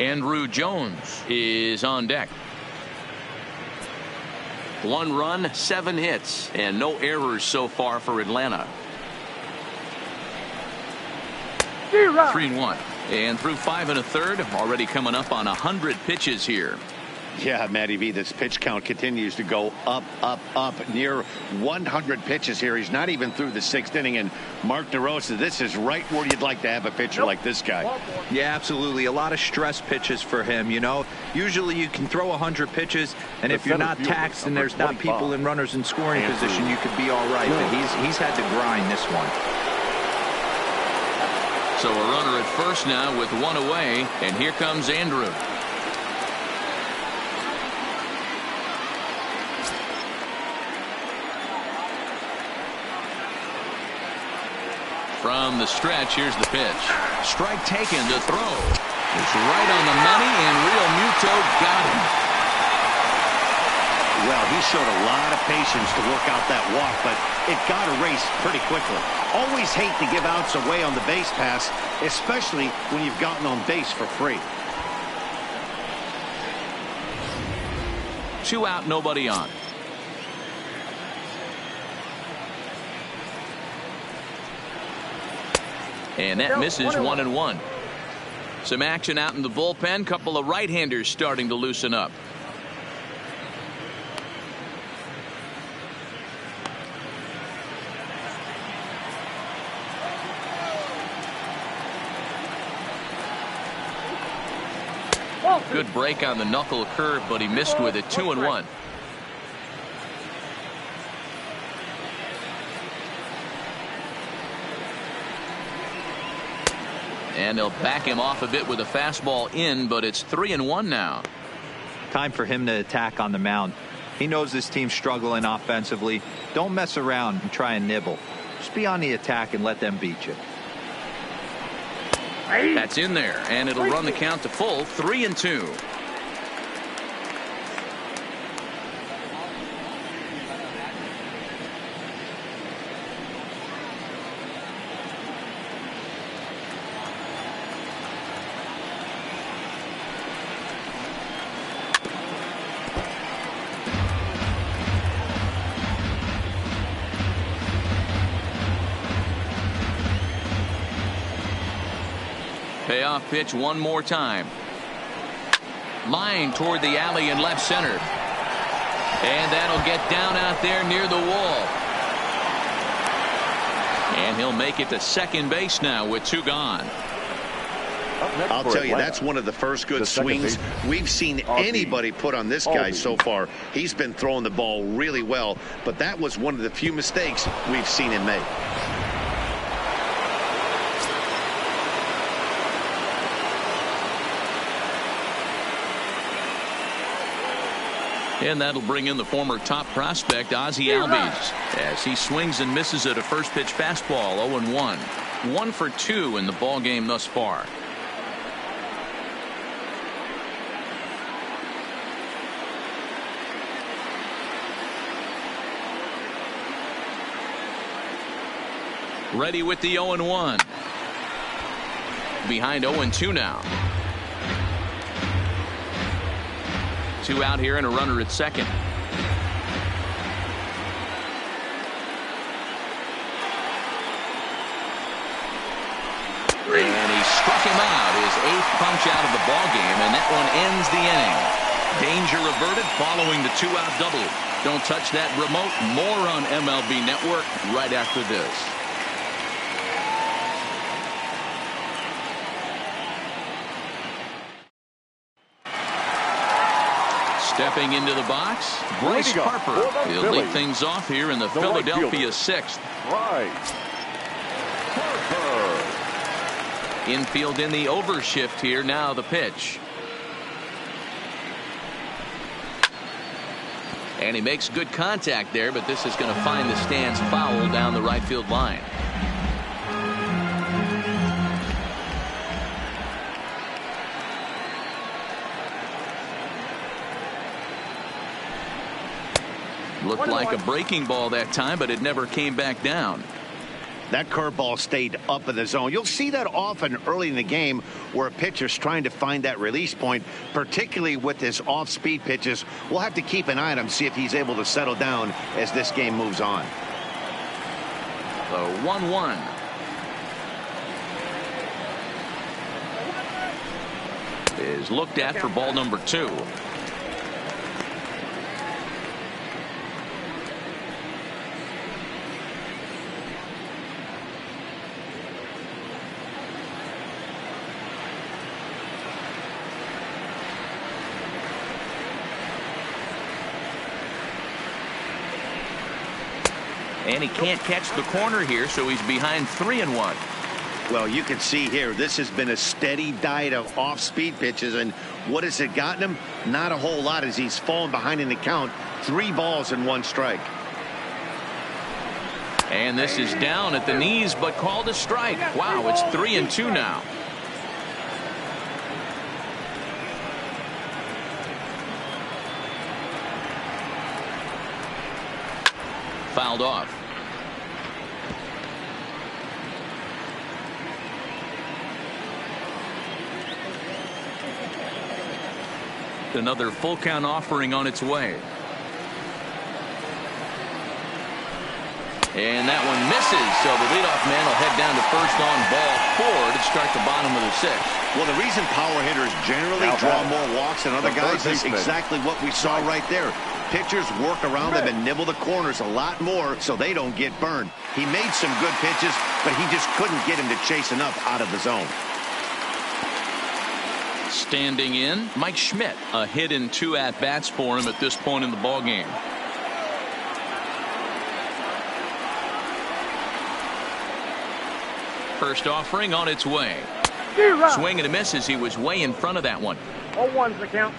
Andrew Jones is on deck. 1 run, 7 hits, and no errors so far for Atlanta. 3-1. And through 5 1/3, already coming up on 100 pitches here. Yeah, Matty V, this pitch count continues to go up, up, up, near 100 pitches here. He's not even through the 6th inning, and Mark DeRosa, this is right where you'd like to have a pitcher like this guy. Yeah, absolutely. A lot of stress pitches for him, you know. Usually you can throw 100 pitches, and if you're not taxed and there's not people in runners in scoring position, you could be all right. But he's had to grind this one. So a runner at first now with 1 away, and here comes Andrew. From the stretch, here's the pitch. Strike taken to throw. It's right on the money, and Real Muto got him. Well, he showed a lot of patience to work out that walk, but it got erased pretty quickly. Always hate to give outs away on the base pass, especially when you've gotten on base for free. 2 out, nobody on. And that misses 1-1. Some action out in the bullpen. Couple of right-handers starting to loosen up. Good break on the knuckle curve, but he missed with it. 2-1. And they'll back him off a bit with a fastball in, but it's 3-1 now. Time for him to attack on the mound. He knows this team's struggling offensively. Don't mess around and try and nibble. Just be on the attack and let them beat you. That's in there, and it'll run the count to full. 3-2. Payoff pitch one more time. Line toward the alley in left center. And that'll get down out there near the wall. And he'll make it to second base now with 2 gone. I'll tell you, that's one of the first good swings we've seen anybody put on this guy so far. He's been throwing the ball really well, but that was one of the few mistakes we've seen him make. And that'll bring in the former top prospect Ozzie Albies as he swings and misses at a first pitch fastball. 0-1. 1 for 2 in the ball game thus far. Ready with the 0-1. Behind 0-2 now. 2 out here and a runner at second. And he struck him out, his 8th punch out of the ball game, and that one ends the inning. Danger averted following the 2-out double. Don't touch that remote. More on MLB Network right after this. Stepping into the box, Bryce Harper. He'll lead things off here in the Philadelphia 6th. Infield in the overshift here. Now the pitch. And he makes good contact there, but this is going to find the stands foul down the right field line. Looked like a breaking ball that time, but it never came back down. That curveball stayed up in the zone. You'll see that often early in the game where a pitcher's trying to find that release point, particularly with his off-speed pitches. We'll have to keep an eye on him, see if he's able to settle down as this game moves on. The 1-1. Is looked at for ball number 2. And he can't catch the corner here, so he's behind 3-1. Well, you can see here, this has been a steady diet of off-speed pitches, and what has it gotten him? Not a whole lot as he's fallen behind in the count. 3 balls and 1 strike. And this is down at the knees, but called a strike. Wow, it's 3-2 now. Fouled off. Another full count offering on its way. And that one misses, so the leadoff man will head down to first on ball 4 to start the bottom of the 6th. Well, the reason power hitters generally draw more walks than other guys is exactly what we saw right there. Pitchers work around them and nibble the corners a lot more so they don't get burned. He made some good pitches, but he just couldn't get him to chase enough out of the zone. Standing in, Mike Schmidt. A hit in 2 at-bats for him at this point in the ballgame. First offering on its way. Swing and a miss as he was way in front of that one. 0-1's the count.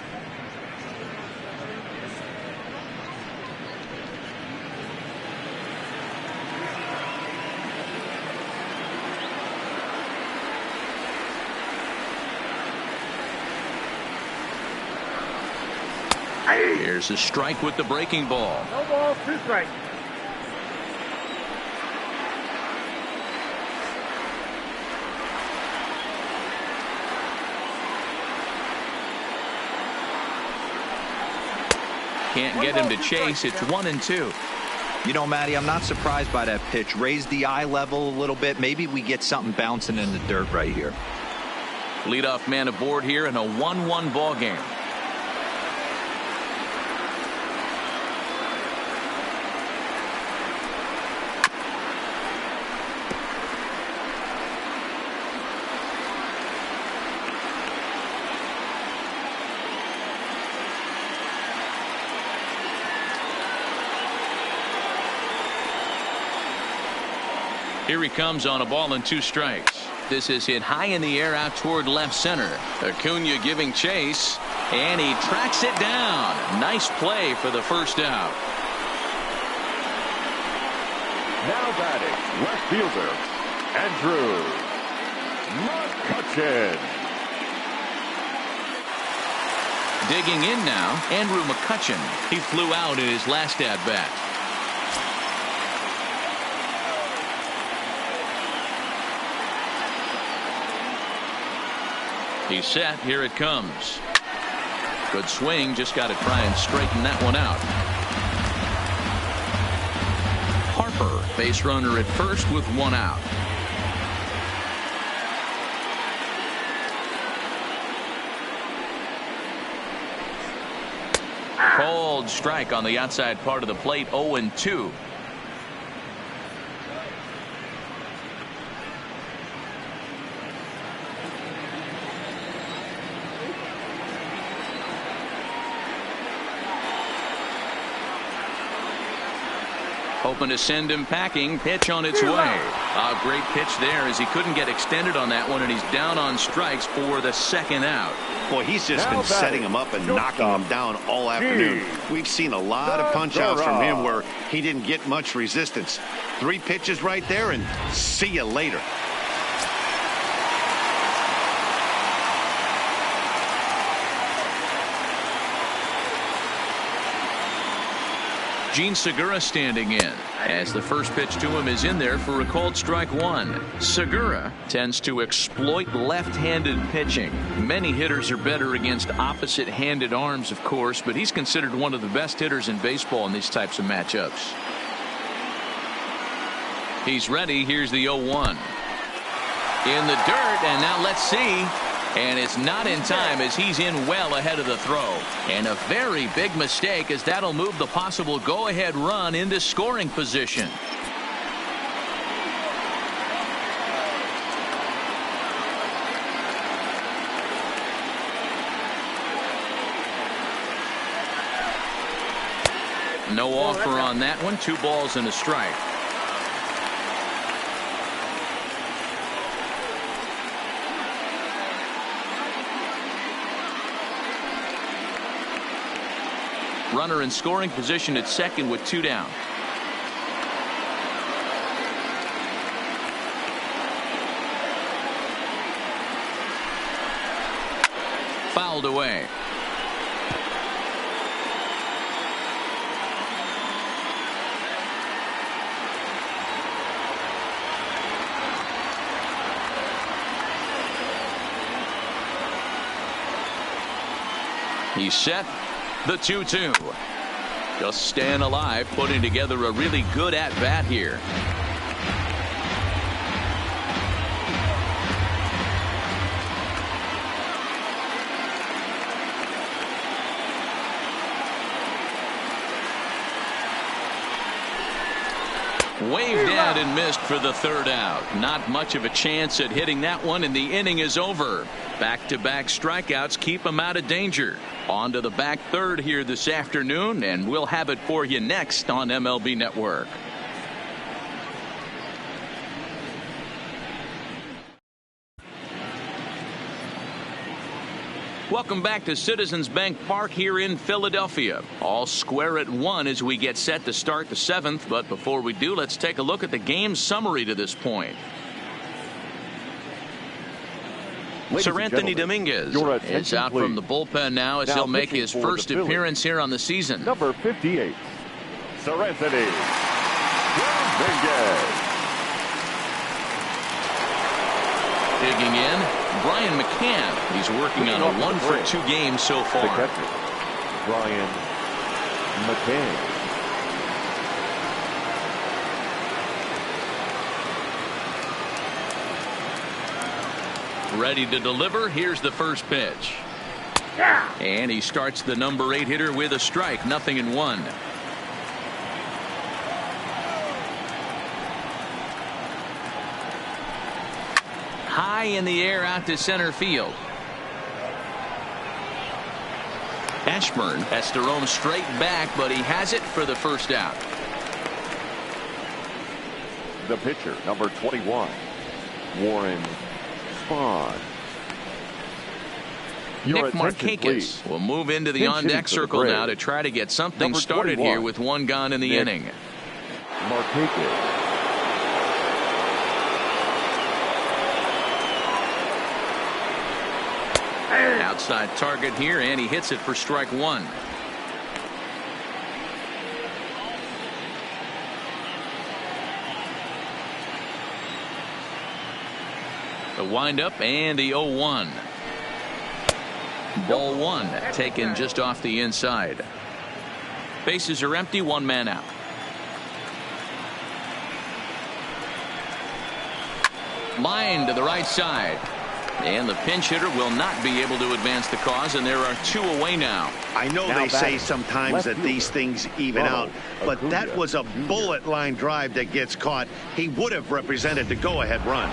Here's a strike with the breaking ball. No balls, 2 strikes. Can't get him to chase. It's 1-2. You know, Matty, I'm not surprised by that pitch. Raise the eye level a little bit. Maybe we get something bouncing in the dirt right here. Leadoff man aboard here in a 1-1 ball game. Here he comes on a ball and 2 strikes. This is hit high in the air out toward left center. Acuna giving chase, and he tracks it down. Nice play for the first out. Now batting, left fielder, Andrew McCutchen. Digging in now, Andrew McCutchen. He flew out in his last at-bat. He's set. Here it comes. Good swing. Just got to try and straighten that one out. Harper, base runner at first with 1 out. Cold strike on the outside part of the plate. 0-2. Hoping to send him packing. Pitch on its way. A great pitch there as he couldn't get extended on that one, and he's down on strikes for the 2nd out. Boy, he's just been setting him up and knocking him down all afternoon. We've seen a lot of punch outs from him where he didn't get much resistance. 3 pitches right there, and see you later. Gene Segura standing in as the first pitch to him is in there for a called strike 1. Segura tends to exploit left-handed pitching. Many hitters are better against opposite-handed arms, of course, but he's considered one of the best hitters in baseball in these types of matchups. He's ready. Here's the 0-1. In the dirt, and now let's see. And it's not in time as he's in well ahead of the throw. And a very big mistake as that'll move the possible go-ahead run into scoring position. No offer on that one. 2 balls and a strike. Runner in scoring position at second with 2 down. Fouled away. He's set. The 2-2. Just staying alive, putting together a really good at-bat here. Waved at and missed for the 3rd out. Not much of a chance at hitting that one, and the inning is over. Back-to-back strikeouts keep him out of danger. On to the back 3rd here this afternoon, and we'll have it for you next on MLB Network. Welcome back to Citizens Bank Park here in Philadelphia. All square at 1 as we get set to start the 7th. But before we do, let's take a look at the game summary to this point. Sir Anthony Dominguez is out from the bullpen now as he'll make his first appearance here on the season. Number 58, Sir Anthony Dominguez. Digging in, Brian McCann. He's working on a 1-for-2 game so far. The catcher, Brian McCann. Ready to deliver. Here's the first pitch. And he starts the number 8 hitter with a strike. 0-1. High in the air out to center field. Ashburn has to roam straight back, but he has it for the first out. The pitcher, number 21, Warren Spahn. Nick Markakis will move into the on-deck circle now to try to get something started here with one gone in the inning. Markakis. Outside target here, and he hits it for strike 1. The windup and the 0-1. Ball 1 taken just off the inside. Bases are empty, 1 man out. Line to the right side. And the pinch hitter will not be able to advance the cause, and there are 2 away now. I know they say sometimes that these things even out, but that was a bullet line drive that gets caught. He would have represented the go-ahead run.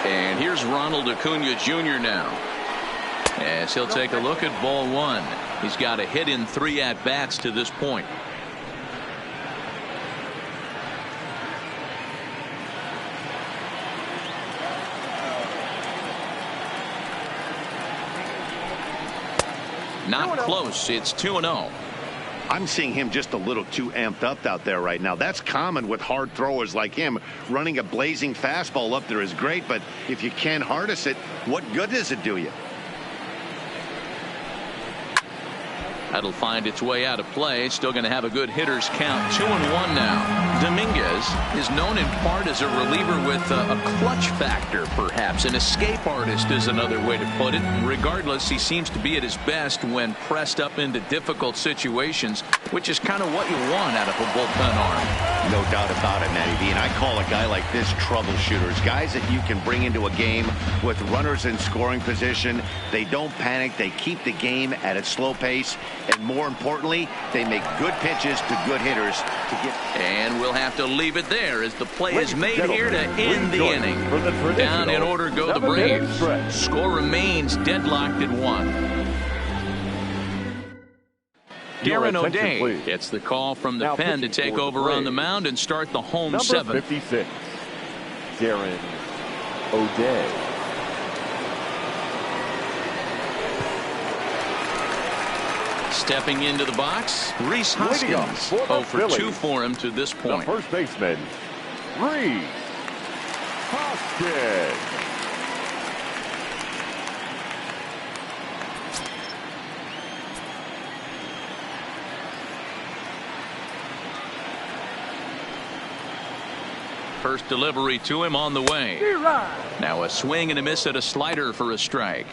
And here's Ronald Acuna Jr. now, as he'll take a look at ball 1. He's got a hit in 3 at-bats to this point. Not close. It's 2-0. I'm seeing him just a little too amped up out there right now. That's common with hard throwers like him. Running a blazing fastball up there is great, but if you can't harness it, what good does it do you? That'll find its way out of play. Still going to have a good hitter's count. 2-1 now. Dominguez is known in part as a reliever with a clutch factor, perhaps. An escape artist is another way to put it. Regardless, he seems to be at his best when pressed up into difficult situations, which is kind of what you want out of a bullpen arm. No doubt about it, Matty V. And I call a guy like this troubleshooters. Guys that you can bring into a game with runners in scoring position. They don't panic. They keep the game at a slow pace. And more importantly, they make good pitches to good hitters to get. And we'll have to leave it there as the play is made here to end the inning. Down in order go the Braves. Score remains deadlocked at 1. Darren O'Day gets the call from the pen to take over on the mound and start the home 7th. Number 56, Darren O'Day. Stepping into the box, Rhys Hoskins. 0 for 2 for him to this point. The first baseman, Rhys Hoskins. First delivery to him on the way. Now a swing and a miss at a slider for a strike.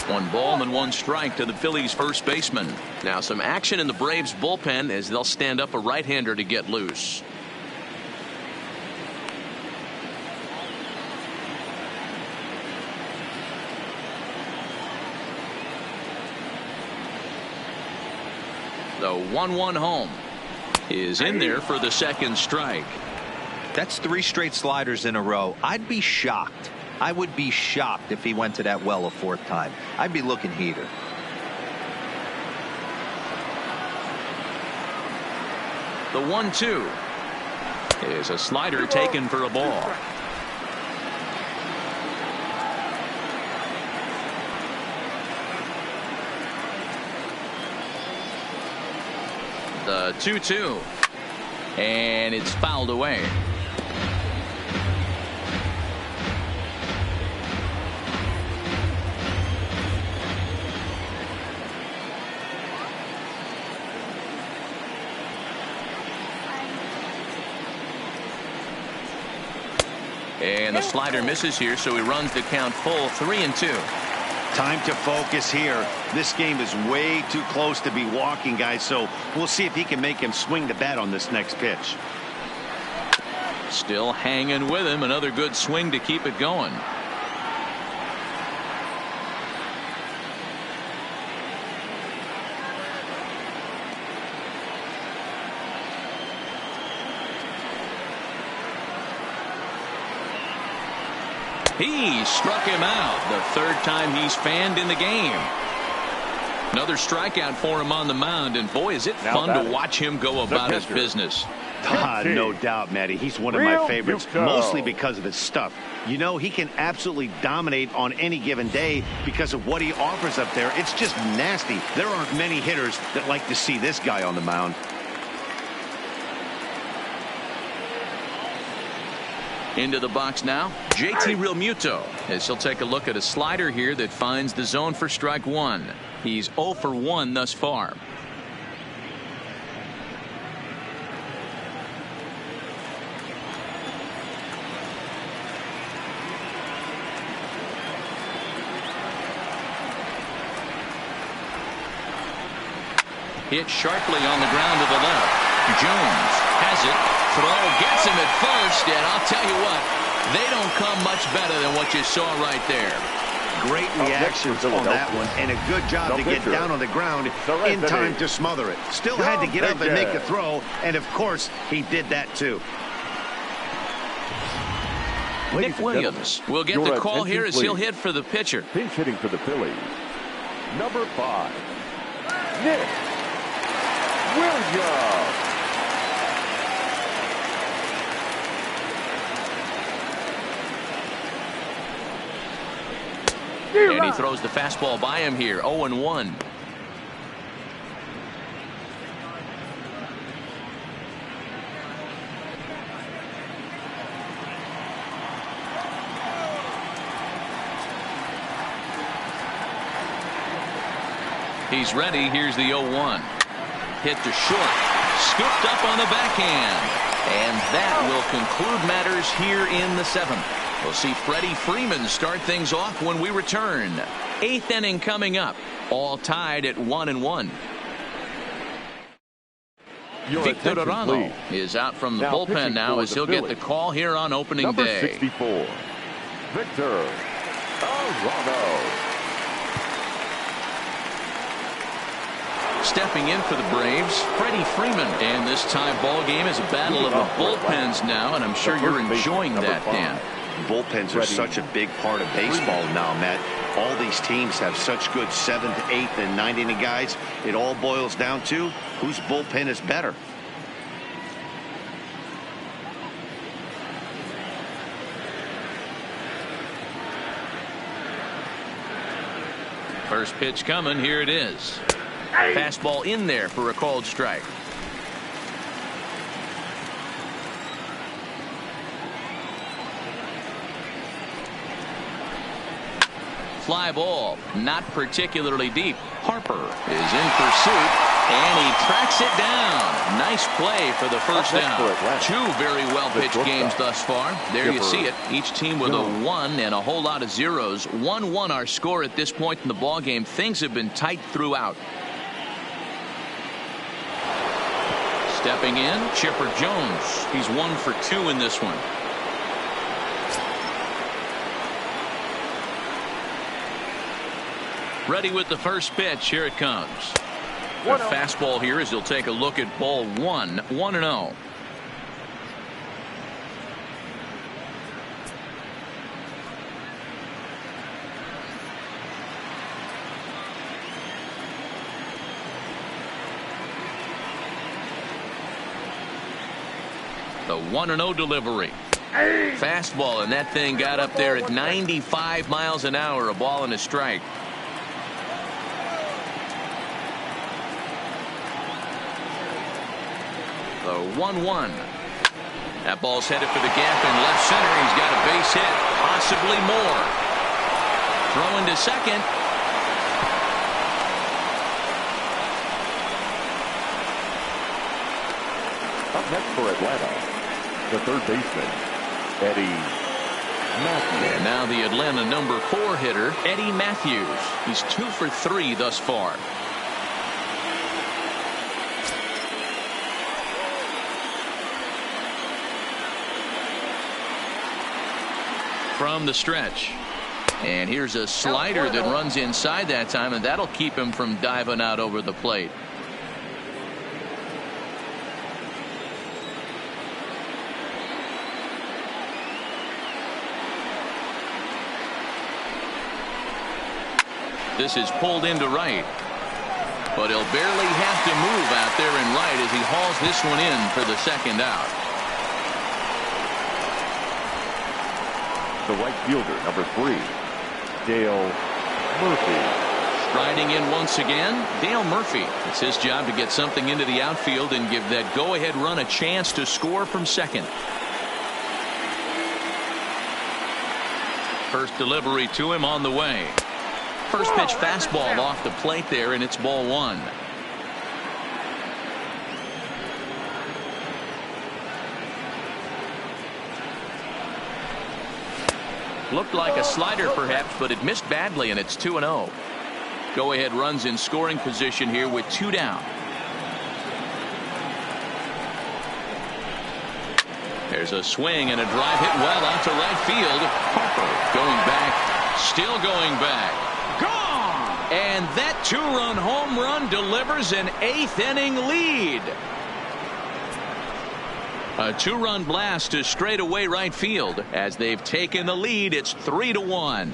One ball and 1 strike to the Phillies first baseman. Now some action in the Braves bullpen as they'll stand up a right-hander to get loose. The 1-1 home is in there for the second strike. That's 3 straight sliders in a row. I'd be shocked. I would be shocked if he went to that well a 4th time. I'd be looking heater. The 1-2 is a slider taken for a ball. The 2-2, and it's fouled away. And the slider misses here, so he runs the count full 3-2. Time to focus here. This game is way too close to be walking, guys, so we'll see if he can make him swing the bat on this next pitch. Still hanging with him. Another good swing to keep it going. He struck him out. The third time he's fanned in the game. Another strikeout for him on the mound, and boy, is it fun to watch him go about his business. No doubt, Matty. He's one of my favorites, mostly because of his stuff. You know, he can absolutely dominate on any given day because of what he offers up there. It's just nasty. There aren't many hitters that like to see this guy on the mound. Into the box now, JT Realmuto, as he'll take a look at a slider here that finds the zone for strike one. He's 0 for 1 thus far. Hit sharply on the ground to the left. Jones has it. Throw gets him at first, and I'll tell you what, they don't come much better than what you saw right there. Great reactions on that one, and a good job to get down on the ground in time to smother it. Still had to get up and make the throw, and of course, he did that too. Nick Williams will get the call here as he'll hit for the pitcher. Pinch hitting for the Phillies, number 5, Nick Williams. And he throws the fastball by him here. 0-1. He's ready. Here's the 0-1. Hit to short. Scooped up on the backhand. And that will conclude matters here in the 7th. We'll see Freddie Freeman start things off when we return. 8th inning coming up. All tied at 1-1. Victor Arano is out from the bullpen now as he'll get the call here on opening number day. 64, Victor Arano. Stepping in for the Braves, Freddie Freeman. And this tie ball game is a battle of the bullpens now, and I'm sure you're enjoying that, Dan. Bullpens are such a big part of baseball now, Matt. All these teams have such good 7th, 8th, and 9th inning guys. It all boils down to whose bullpen is better. First pitch coming. Here it is. Fastball in there for a called strike. Fly ball, not particularly deep. Harper is in pursuit, and he tracks it down. Nice play for the first down. 2 very well pitched games thus far. There you see it. Each team with a 1 and a whole lot of zeros. 1-1 our score at this point in the ball game. Things have been tight throughout. Stepping in, Chipper Jones. He's 1 for 2 in this one. Ready with the first pitch. Here it comes. The fastball here as he'll take a look at ball 1. 1-0. The 1-0 delivery. Fastball, and that thing got up there at 95 miles an hour. A ball and a strike. The 1-1. That ball's headed for the gap in left center. He's got a base hit, possibly more. Throwing to second. Up next for Atlanta, the third baseman, Eddie And now the Atlanta number 4 hitter, Eddie Matthews. He's 2 for 3 thus far. From the stretch. And here's a slider that runs inside that time, and that'll keep him from diving out over the plate. This is pulled into right, but he'll barely have to move out there in right as he hauls this one in for the second out. The right fielder, number 3, Dale Murphy. Striding in once again, Dale Murphy. It's his job to get something into the outfield and give that go-ahead run a chance to score from second. First delivery to him on the way. First pitch fastball off the plate there, and it's ball 1. Looked like a slider perhaps, but it missed badly, and it's 2-0. Go ahead runs in scoring position here with 2 down. There's a swing and a drive hit well out to right field. Harper going back, still going back. Gone! And that 2-run home run delivers an 8th inning lead. A 2-run blast to straightaway right field. As they've taken the lead, it's 3-1.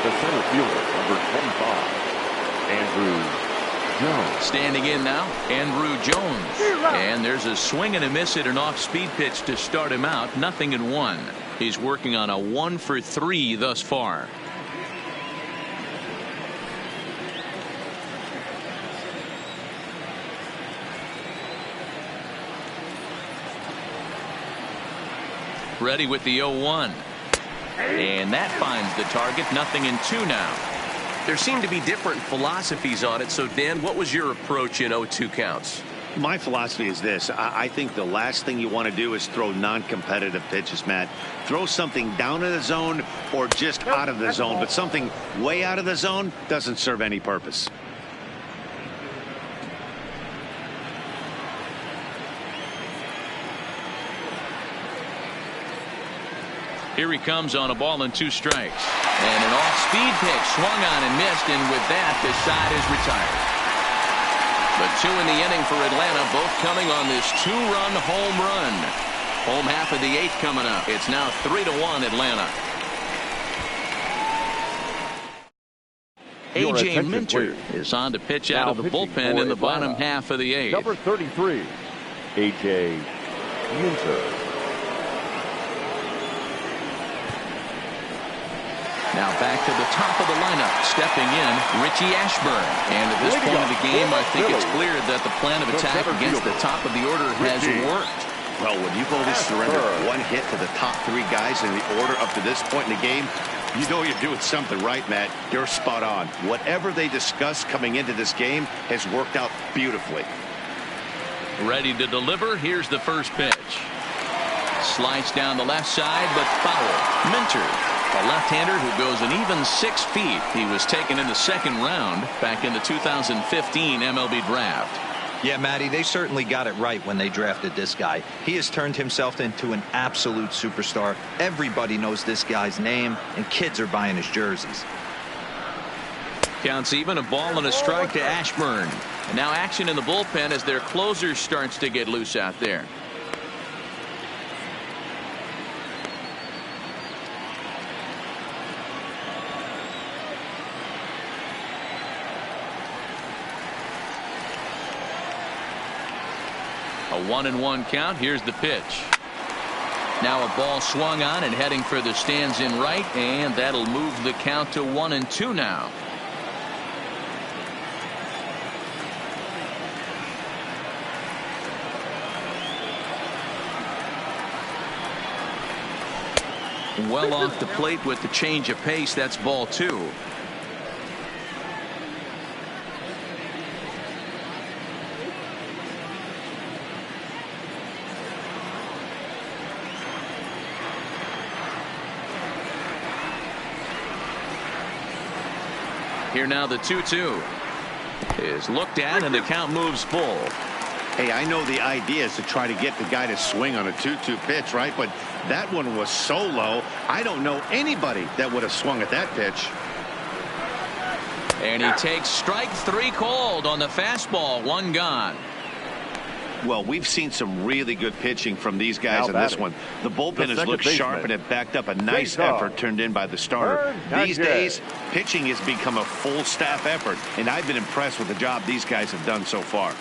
The center fielder, number 25, Andrew Jones. Standing in now, Andrew Jones. And there's a swing and a miss at an off-speed pitch to start him out. 0-1. He's working on a 1 for 3 thus far. Ready with the 0-1. And that finds the target. 0-2 now. There seem to be different philosophies on it. So, Dan, what was your approach in 0-2 counts? My philosophy is this. I think the last thing you want to do is throw non-competitive pitches, Matt. Throw something down in the zone or just out of the zone, but something way out of the zone doesn't serve any purpose. Here he comes on a ball and 2 strikes. And an off-speed pitch swung on and missed, and with that, the side is retired. But 2 in the inning for Atlanta, both coming on this 2-run home run. Home half of the 8th coming up. It's now 3-1 Atlanta. A.J. Minter is on to pitch out of the bullpen in the bottom half of the 8th. Number 33, A.J. Minter. Now back to the top of the lineup. Stepping in, Richie Ashburn. And at this point of the game, I think it's clear that the plan of attack against the top of the order has worked. Well, when you've only surrendered 1 hit to the top 3 guys in the order up to this point in the game, you know you're doing something right, Matt. You're spot on. Whatever they discussed coming into this game has worked out beautifully. Ready to deliver. Here's the first pitch. Slice down the left side, but foul. Minter, a left-hander who goes an even 6 feet. He was taken in the 2nd round back in the 2015 MLB draft. Yeah, Matty, they certainly got it right when they drafted this guy. He has turned himself into an absolute superstar. Everybody knows this guy's name, and kids are buying his jerseys. Counts even, a ball and a strike to Ashburn. And now action in the bullpen as their closer starts to get loose out there. A 1-1 count. Here's the pitch. Now a ball swung on and heading for the stands in right, and that'll move the count to 1-2 now. Well off the plate with the change of pace. That's ball 2. Here now the 2-2 is looked at, and the count moves full. Hey, I know the idea is to try to get the guy to swing on a 2-2 pitch, right? But that one was so low, I don't know anybody that would have swung at that pitch. And he takes strike 3 called on the fastball. 1 gone. Well, we've seen some really good pitching from these guys in this one. The bullpen has looked sharp and have backed up a nice effort turned in by the starter. These days, pitching has become a full staff effort, and I've been impressed with the job these guys have done so far.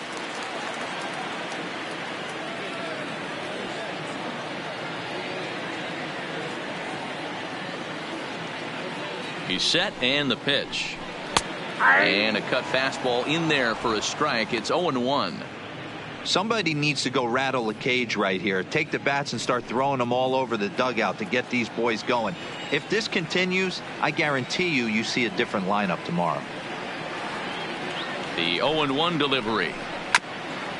He's set, and the pitch. And a cut fastball in there for a strike. It's 0-1. Somebody needs to go rattle a cage right here. Take the bats and start throwing them all over the dugout to get these boys going. If this continues, I guarantee you see a different lineup tomorrow. The 0-1 delivery.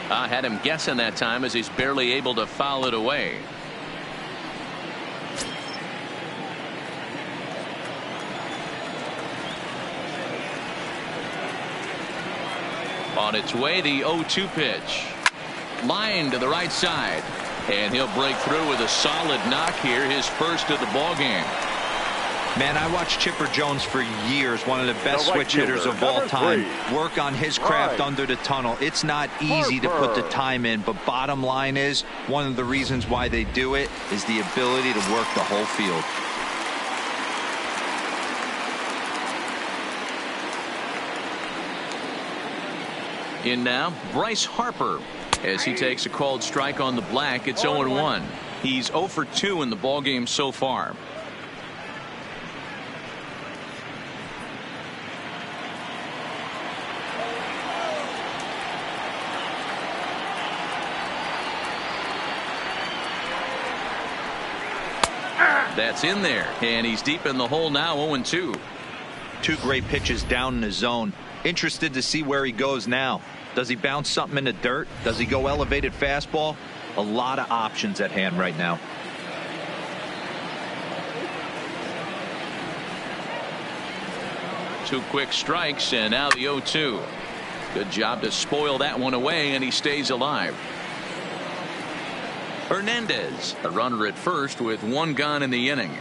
I had him guessing that time as he's barely able to foul it away. On its way, the 0-2 pitch. Line to the right side, and he'll break through with a solid knock here, his first of the ball game. Man, I watched Chipper Jones for years, one of the best switch hitters of all time. Work on his craft under the tunnel. It's not easy to put the time in, but bottom line is, one of the reasons why they do it is the ability to work the whole field. In now, Bryce Harper. As he takes a called strike on the black, it's 0-1. He's 0 for 2 in the ballgame so far. That's in there, and he's deep in the hole now. 0-2. 2 great pitches down in the zone. Interested to see where he goes now. Does he bounce something in the dirt? Does he go elevated fastball? A lot of options at hand right now. Two quick strikes, and now the 0-2. Good job to spoil that one away, and he stays alive. Hernandez, a runner at first with 1 gone in the inning.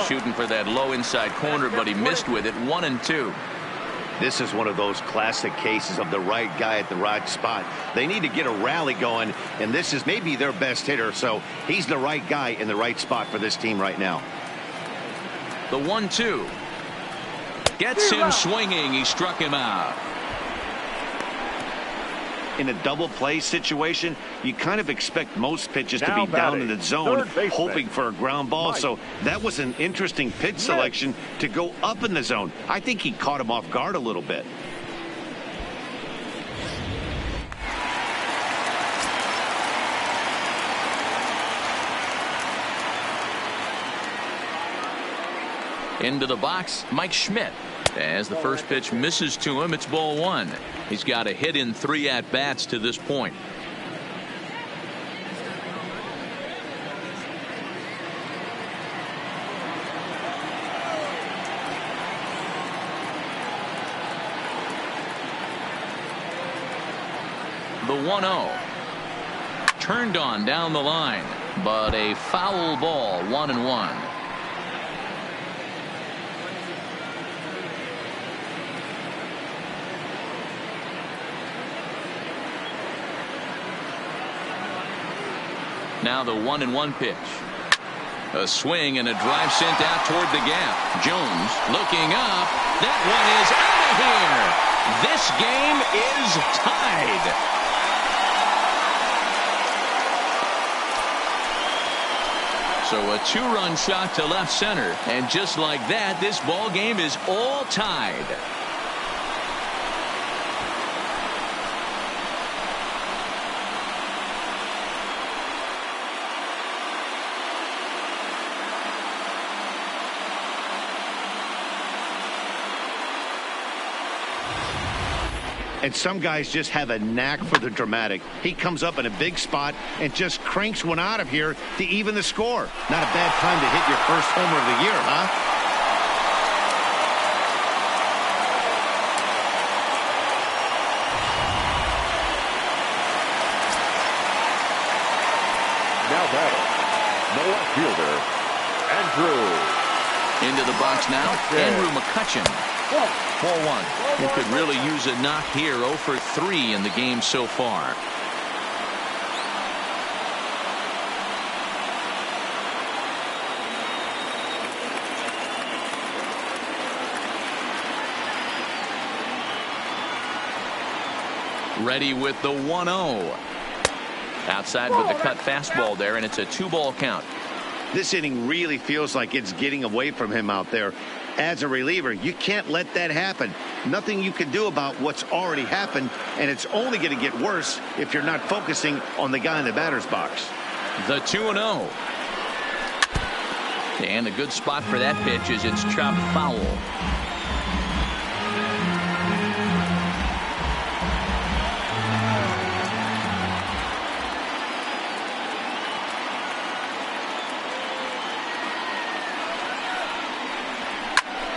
Shooting for that low inside corner, but he missed with it. 1-2. This is one of those classic cases of the right guy at the right spot. They need to get a rally going, and this is maybe their best hitter, so he's the right guy in the right spot for this team right now. The 1-2 gets him swinging. He struck him out. In a double play situation, you kind of expect most pitches to be down in the zone, hoping for a ground ball. So that was an interesting pitch selection to go up in the zone. I think he caught him off guard a little bit. Into the box, Mike Schmidt. As the first pitch misses to him, it's ball 1. He's got a hit in 3 at-bats to this point. The 1-0. Turned on down the line, but a foul ball. 1-1. Now the 1-1 pitch. A swing and a drive sent out toward the gap. Jones looking up. That one is out of here. This game is tied. So a 2-run shot to left center. And just like that, this ball game is all tied. And some guys just have a knack for the dramatic. He comes up in a big spot and just cranks one out of here to even the score. Not a bad time to hit your first homer of the year, huh? Now batting, the left fielder, Andrew. Into the box now, Andrew McCutchen. 4-1. He could really use a knock here. 0 for 3 in the game so far. Ready with the 1-0. Outside with the cut fastball there, and it's a 2-ball count. This inning really feels like it's getting away from him out there. As a reliever, you can't let that happen. Nothing you can do about what's already happened, and it's only going to get worse if you're not focusing on the guy in the batter's box. The 2-0. And the good spot for that pitch is it's chopped foul.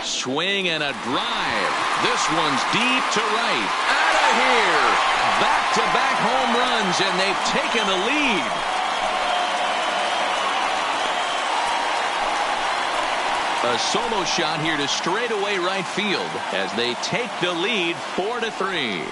Swing and a drive. This one's deep to right. Out of here. Back-to-back home runs, and they've taken the lead. A solo shot here to straightaway right field as they take the lead 4-3.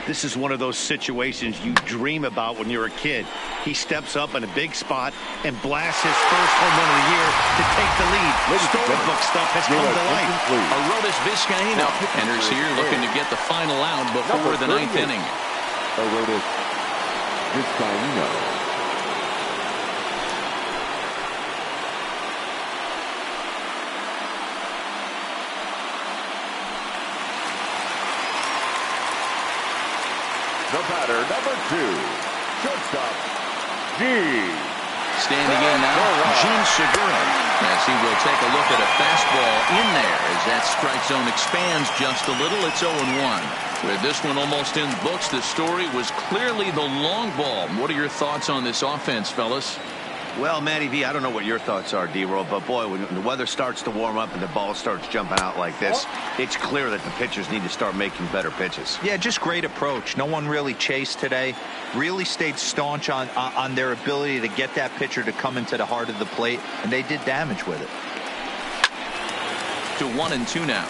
This is one of those situations you dream about when you're a kid. He steps up in a big spot and blasts his first home run of the year to take the lead. Storybook stuff has come to life. Arodys Vizcaíno enters here looking to get the final out before the 9th inning. Arodys Vizcaíno. The batter, number 2, shortstop, G. Standing in now, Gene Segura, as he will take a look at a fastball in there as that strike zone expands just a little. It's 0-1. With this one almost in the books, the story was clearly the long ball. What are your thoughts on this offense, fellas? Well, Matty V, I don't know what your thoughts are, D-Roll, but boy, when the weather starts to warm up and the ball starts jumping out like this, it's clear that the pitchers need to start making better pitches. Yeah, just great approach. No one really chased today. Really stayed staunch on their ability to get that pitcher to come into the heart of the plate, and they did damage with it. To 1-2 now.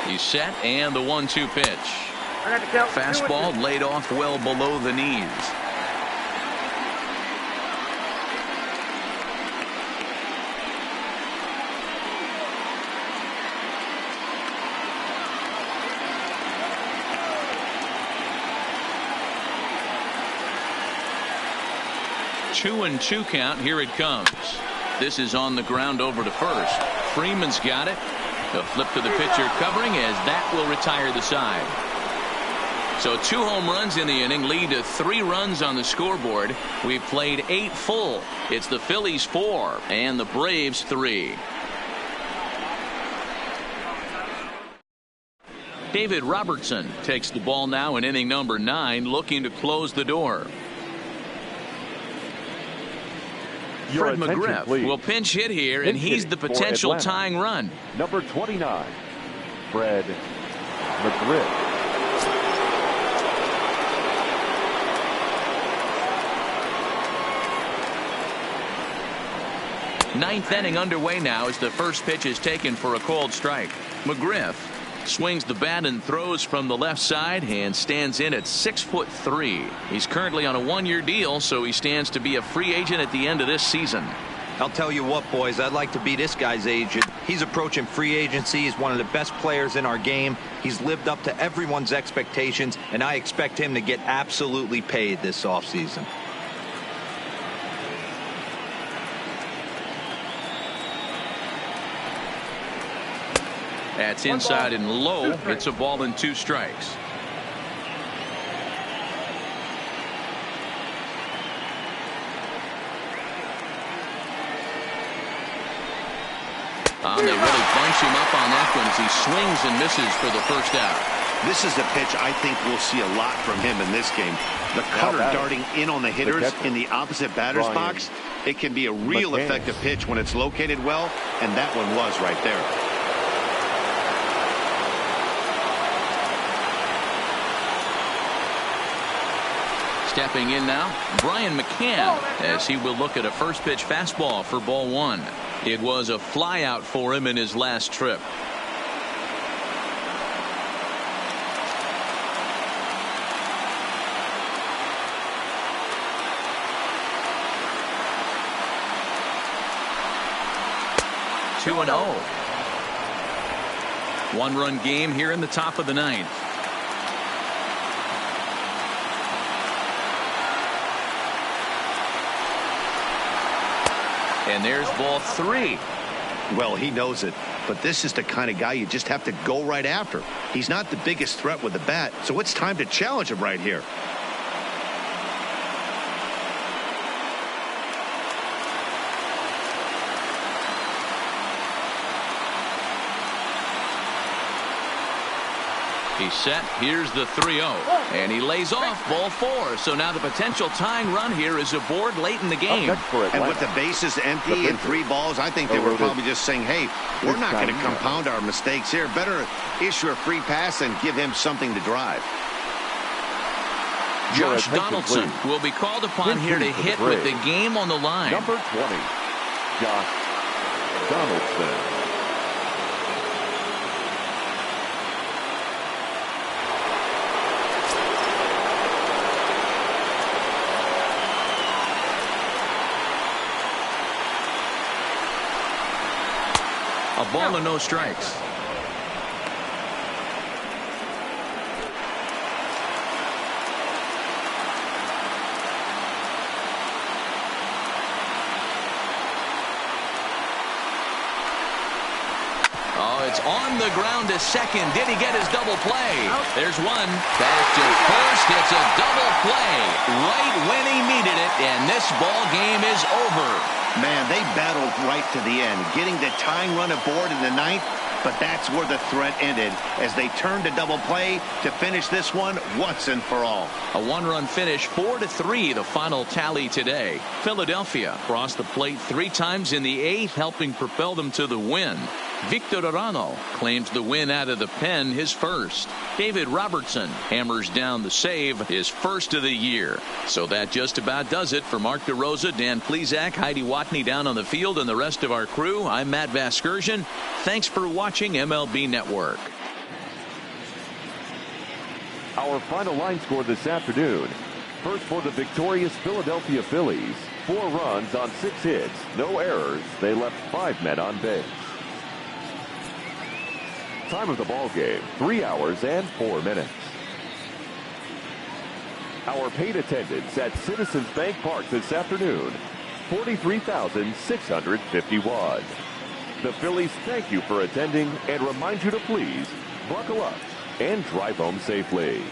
He's set, and the 1-2 pitch. Fastball laid off well below the knees. Two and 2 count. Here it comes. This is on the ground over to first. Freeman's got it. A flip to the pitcher covering as that will retire the side. So 2 home runs in the inning lead to 3 runs on the scoreboard. We've played 8 full. It's the Phillies 4 and the Braves 3. David Robertson takes the ball now in inning number 9, looking to close the door. Fred McGriff will pinch hit here, and he's the potential tying run. Number 29, Fred McGriff. Ninth inning underway now as the first pitch is taken for a called strike. McGriff swings the bat and throws from the left side and stands in at 6'3". He's currently on a one-year deal, so he stands to be a free agent at the end of this season. I'll tell you what, boys, I'd like to be this guy's agent. He's approaching free agency. He's one of the best players in our game. He's lived up to everyone's expectations, and I expect him to get absolutely paid this offseason. That's inside and low. It's a ball and 2 strikes. They really bunch him up on that one as he swings and misses for the first out. This is a pitch I think we'll see a lot from him in this game. The cutter darting in on the hitters in the opposite batter's box. It can be a real effective pitch when it's located well, and that one was right there. Stepping in now, Brian McCann, as he will look at a first pitch fastball for ball 1. It was a flyout for him in his last trip. Two 2-0. One-run game here in the top of the 9th. And there's ball 3. Well, he knows it, but this is the kind of guy you just have to go right after. He's not the biggest threat with the bat, so it's time to challenge him right here. He's set. Here's the 3-0. And he lays off ball 4. So now the potential tying run here is aboard late in the game. And with the bases empty and 3 balls, I think they were probably just saying, hey, we're not going to compound our mistakes here. Better issue a free pass and give him something to drive. Josh Donaldson will be called upon here to hit with the game on the line. Number 20, Josh Donaldson. A ball and no strikes. Oh, it's on the ground to second. Did he get his double play? There's one. Back to first. It's a double play right when he needed it, and this ball game is over. Man, they battled right to the end, getting the tying run aboard in the 9th, but that's where the threat ended as they turned to double play to finish this one once and for all. A one-run finish, 4-3, the final tally today. Philadelphia crossed the plate 3 times in the 8th, helping propel them to the win. Victor Arano claims the win out of the pen, his first. David Robertson hammers down the save, his first of the year. So that just about does it for Mark DeRosa, Dan Plesac, Heidi Watney down on the field, and the rest of our crew. I'm Matt Vasgersian. Thanks for watching MLB Network. Our final line score this afternoon. First for the victorious Philadelphia Phillies. 4 runs on 6 hits, no errors. They left 5 men on base. Time of the ball game, 3 hours and 4 minutes. Our paid attendance at Citizens Bank Park this afternoon, 43,651. The Phillies thank you for attending and remind you to please buckle up and drive home safely.